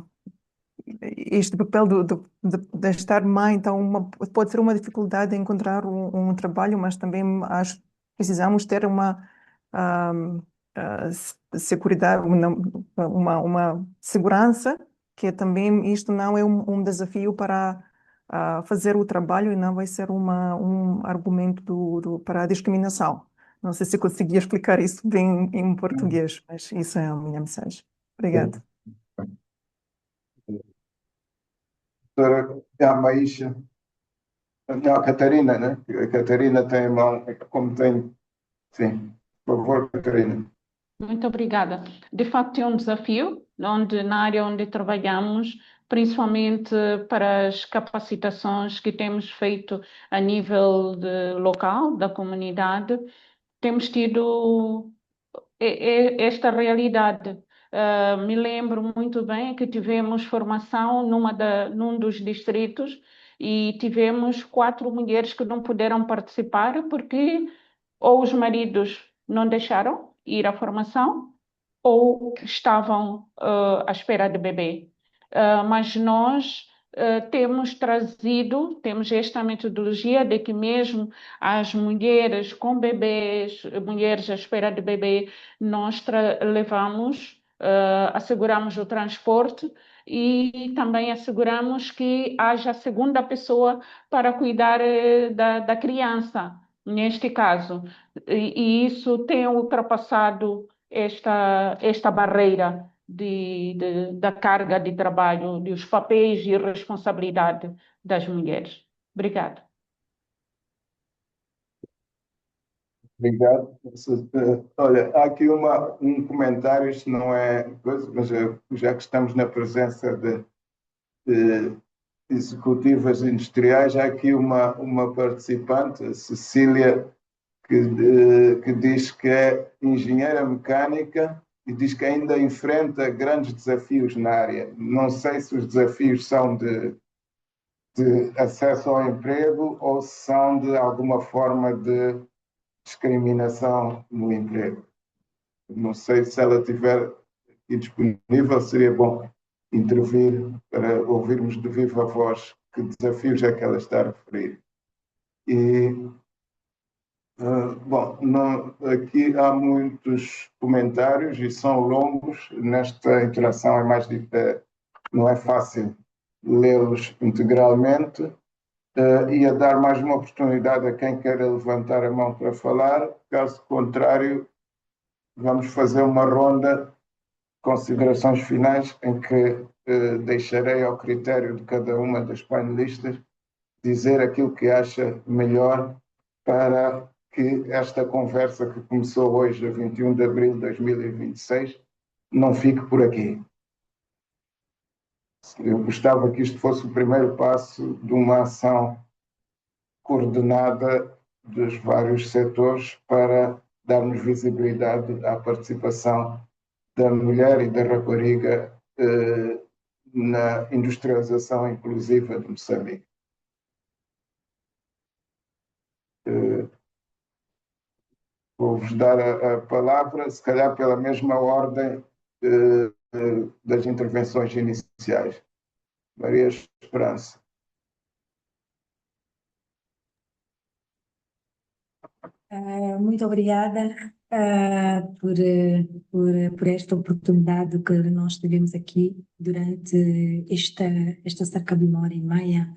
este papel de estar mãe, então pode ser uma dificuldade em encontrar um trabalho, mas também acho que precisamos ter ah, seguridade, uma segurança, que também isto não é um desafio para fazer o trabalho e não vai ser um argumento para a discriminação. Não sei se consegui explicar isso bem em português, mas isso é a minha mensagem. Obrigada. Doutora, a Maísa, não, a Catarina, né? A Catarina tem a mão, como tem. Sim, por favor, Catarina. Muito obrigada. De facto, é um desafio, na área onde trabalhamos, principalmente para as capacitações que temos feito a nível local, da comunidade, temos tido esta realidade. Me lembro muito bem que tivemos formação num dos distritos e tivemos 4 mulheres que não puderam participar porque ou os maridos não deixaram ir à formação ou estavam à espera de bebê. Mas nós temos esta metodologia de que mesmo as mulheres com bebês, mulheres à espera de bebê, nós levamos, asseguramos o transporte e também asseguramos que haja a segunda pessoa para cuidar da criança, neste caso. E isso tem ultrapassado esta barreira da carga de trabalho, dos papéis e responsabilidade das mulheres. Obrigada. Obrigado. Olha, há aqui um comentário, isto não é coisa, mas já que estamos na presença de executivas industriais. Há aqui uma participante, a Cecília, que diz que é engenheira mecânica e diz que ainda enfrenta grandes desafios na área. Não sei se os desafios são de acesso ao emprego ou se são de alguma forma de discriminação no emprego. Não sei se ela estiver aqui disponível, seria bom intervir para ouvirmos de viva voz que desafios é que ela está a referir. E, bom, aqui há muitos comentários e são longos. Nesta interação não é fácil lê-los integralmente. Ia dar mais uma oportunidade a quem queira levantar a mão para falar. Caso contrário, vamos fazer uma ronda de considerações finais em que deixarei ao critério de cada uma das panelistas dizer aquilo que acha melhor para que esta conversa que começou hoje, a 21 de abril de 2026, não fique por aqui. Eu gostava que isto fosse o primeiro passo de uma ação coordenada dos vários setores para darmos visibilidade à participação da mulher e da rapariga na industrialização inclusiva de Moçambique. Vou-vos dar a palavra, se calhar pela mesma ordem das intervenções iniciais. Maria Esperança. Muito obrigada por esta oportunidade que nós tivemos aqui durante esta cerca de 1h30,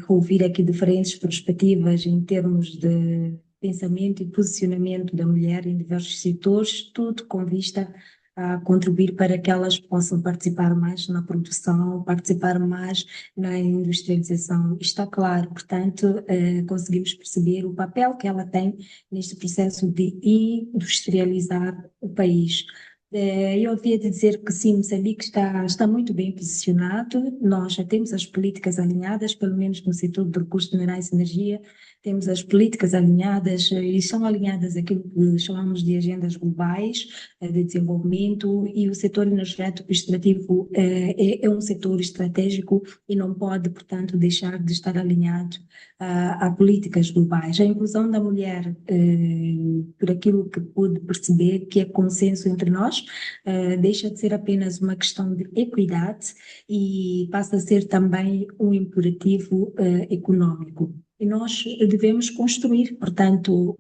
ouvir aqui diferentes perspectivas em termos de pensamento e posicionamento da mulher em diversos setores, tudo com vista a contribuir para que elas possam participar mais na produção, participar mais na industrialização. Está claro, portanto, conseguimos perceber o papel que ela tem neste processo de industrializar o país. Eu devia dizer que sim, Moçambique está muito bem posicionado. Nós já temos as políticas alinhadas, pelo menos no setor de recursos minerais e energia, temos as políticas alinhadas e são alinhadas aquilo que chamamos de agendas globais de desenvolvimento, e o setor energético extrativo é um setor estratégico e não pode, portanto, deixar de estar alinhado a políticas globais. A inclusão da mulher, por aquilo que pude perceber, que é consenso entre nós, deixa de ser apenas uma questão de equidade e passa a ser também um imperativo econômico. E nós devemos construir, portanto,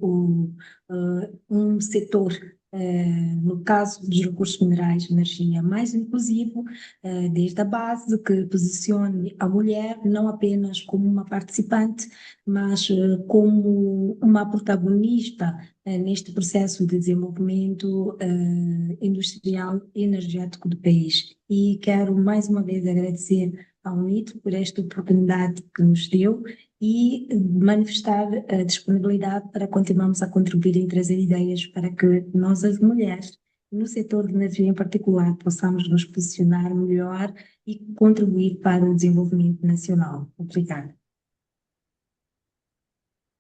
um setor, no caso dos recursos minerais e energia, mais inclusivo, desde a base, que posicione a mulher não apenas como uma participante, mas como uma protagonista neste processo de desenvolvimento industrial e energético do país. E quero mais uma vez agradecer ao UNIT por esta oportunidade que nos deu e manifestar a disponibilidade para continuarmos a contribuir em trazer ideias para que nós, as mulheres, no setor de energia em particular, possamos nos posicionar melhor e contribuir para o desenvolvimento nacional. Obrigada.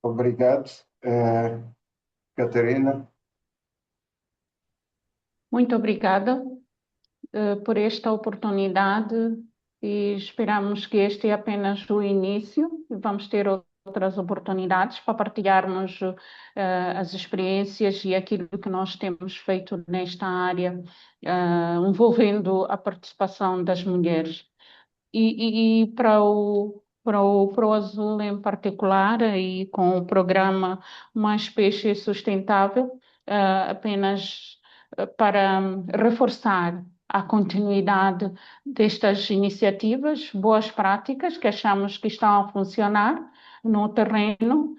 Obrigado. Catarina. Muito obrigada por esta oportunidade e esperamos que este é apenas o início. Vamos ter outras oportunidades para partilharmos as experiências e aquilo que nós temos feito nesta área, envolvendo a participação das mulheres. E para o Azul em particular, e com o programa Mais Peixe Sustentável, apenas para reforçar a continuidade destas iniciativas, boas práticas que achamos que estão a funcionar no terreno,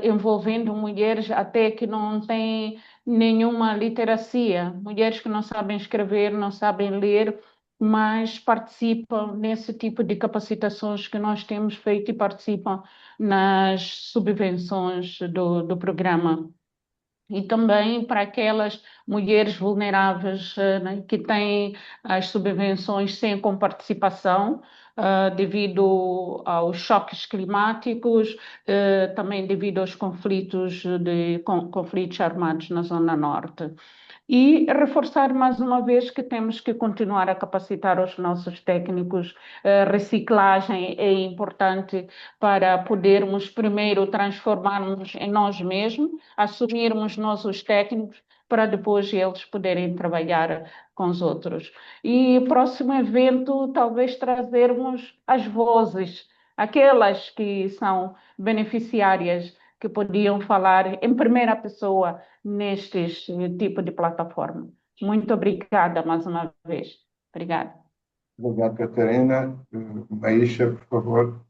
envolvendo mulheres até que não têm nenhuma literacia, mulheres que não sabem escrever, não sabem ler, mas participam nesse tipo de capacitações que nós temos feito e participam nas subvenções do programa. E também para aquelas mulheres vulneráveis, né, que têm as subvenções sem comparticipação, devido aos choques climáticos, também devido aos conflitos armados na Zona Norte. E reforçar mais uma vez que temos que continuar a capacitar os nossos técnicos. Reciclagem é importante para podermos primeiro transformarmos em nós mesmos, assumirmos nossos técnicos, para depois eles poderem trabalhar com os outros. E próximo evento, talvez trazermos as vozes, aquelas que são beneficiárias, que podiam falar em primeira pessoa nestes tipo de plataforma. Muito obrigada mais uma vez. Obrigada. Obrigado, Catarina. Maísa, por favor.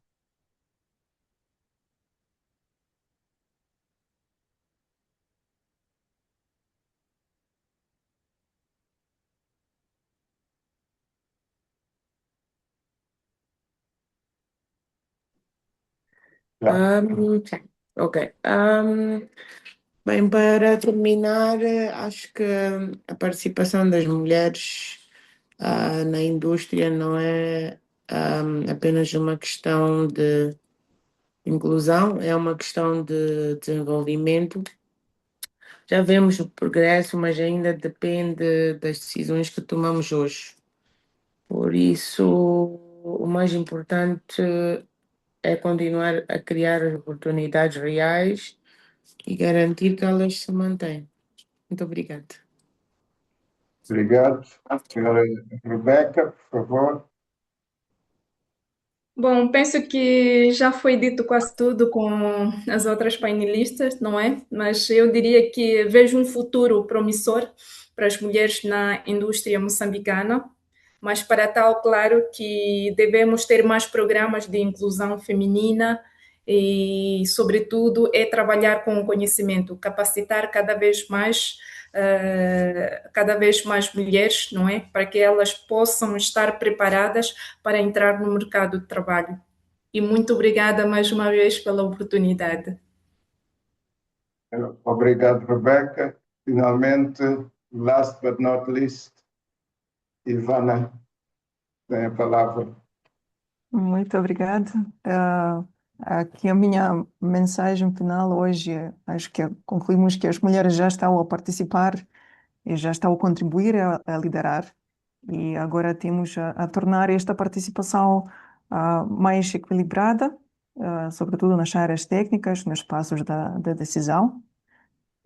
Ok. Bem, para terminar, acho que a participação das mulheres na indústria não é apenas uma questão de inclusão, é uma questão de desenvolvimento. Já vemos o progresso, mas ainda depende das decisões que tomamos hoje. Por isso, o mais importante é continuar a criar oportunidades reais e garantir que elas se mantêm. Muito obrigada. Obrigado. Senhora Rebeca, por favor. Bom, penso que já foi dito quase tudo com as outras painelistas, não é? Mas eu diria que vejo um futuro promissor para as mulheres na indústria moçambicana, mas para tal, claro que devemos ter mais programas de inclusão feminina e, sobretudo, é trabalhar com o conhecimento, capacitar cada vez mais mulheres, não é? Para que elas possam estar preparadas para entrar no mercado de trabalho. E muito obrigada mais uma vez pela oportunidade. Obrigado, Rebeca. Finalmente, last but not least, Ivana, tem a palavra. Muito obrigada. Aqui a minha mensagem final hoje, acho que concluímos que as mulheres já estão a participar e já estão a contribuir a liderar. E agora temos a tornar esta participação mais equilibrada, sobretudo nas áreas técnicas, nos passos da decisão.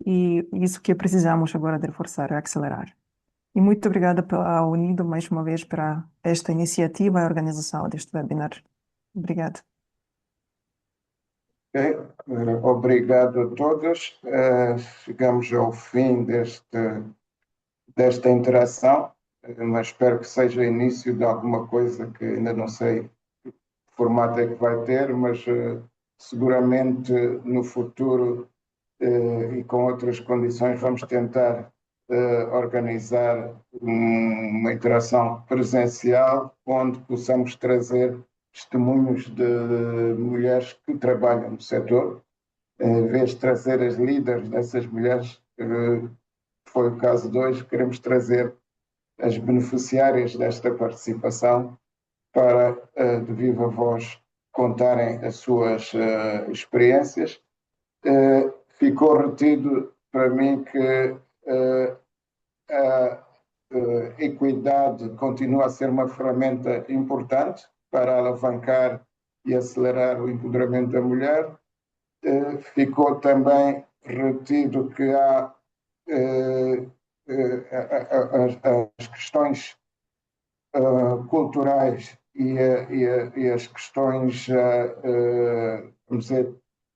E isso que precisamos agora de reforçar, acelerar. E muito obrigada ao Unido mais uma vez para esta iniciativa e a organização deste webinar. Obrigada. Okay. Obrigado a todos. Chegamos ao fim desta interação, mas espero que seja início de alguma coisa que ainda não sei que formato é que vai ter, mas seguramente no futuro e com outras condições vamos tentar organizar uma interação presencial onde possamos trazer testemunhos de mulheres que trabalham no setor, em vez de trazer as líderes dessas mulheres, foi o caso de hoje, queremos trazer as beneficiárias desta participação para, de viva voz, contarem as suas experiências. Ficou retido para mim que a equidade continua a ser uma ferramenta importante para alavancar e acelerar o empoderamento da mulher. Ficou também retido que há as questões culturais e as questões, vamos dizer,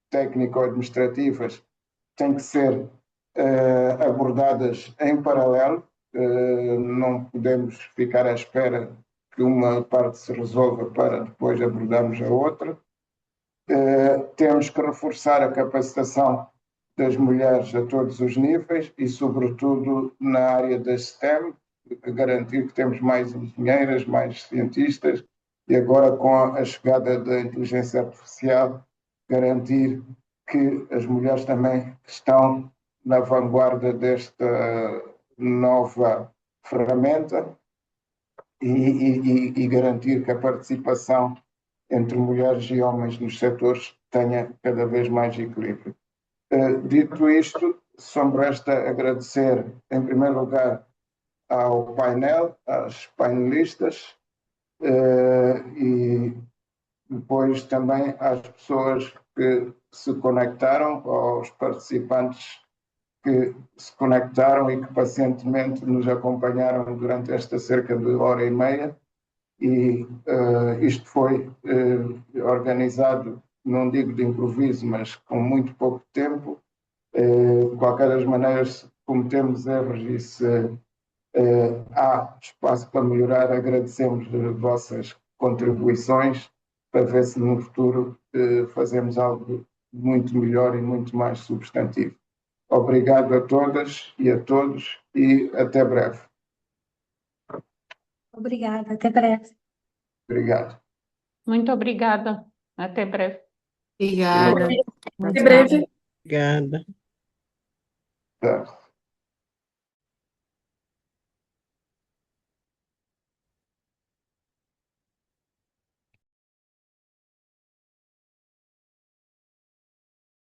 técnico-administrativas têm que ser abordadas em paralelo. Não podemos ficar à espera que uma parte se resolva para depois abordarmos a outra. Temos que reforçar a capacitação das mulheres a todos os níveis e, sobretudo, na área da STEM, garantir que temos mais engenheiras, mais cientistas e agora com a chegada da inteligência artificial, garantir que as mulheres também estão na vanguarda desta nova ferramenta. e garantir que a participação entre mulheres e homens nos setores tenha cada vez mais equilíbrio. Dito isto, só me resta agradecer, em primeiro lugar, ao painel, às painelistas, e depois também às pessoas que se conectaram, aos participantes que se conectaram e que pacientemente nos acompanharam durante esta cerca de hora e meia. E isto foi organizado, não digo de improviso, mas com muito pouco tempo. De qualquer das maneiras, se cometemos erros e se há espaço para melhorar, agradecemos as vossas contribuições para ver se no futuro fazemos algo muito melhor e muito mais substantivo. Obrigado a todas e a todos e até breve. Obrigada, até breve. Obrigado. Muito obrigada. Até breve. Obrigada. Até breve. Obrigada. Tá.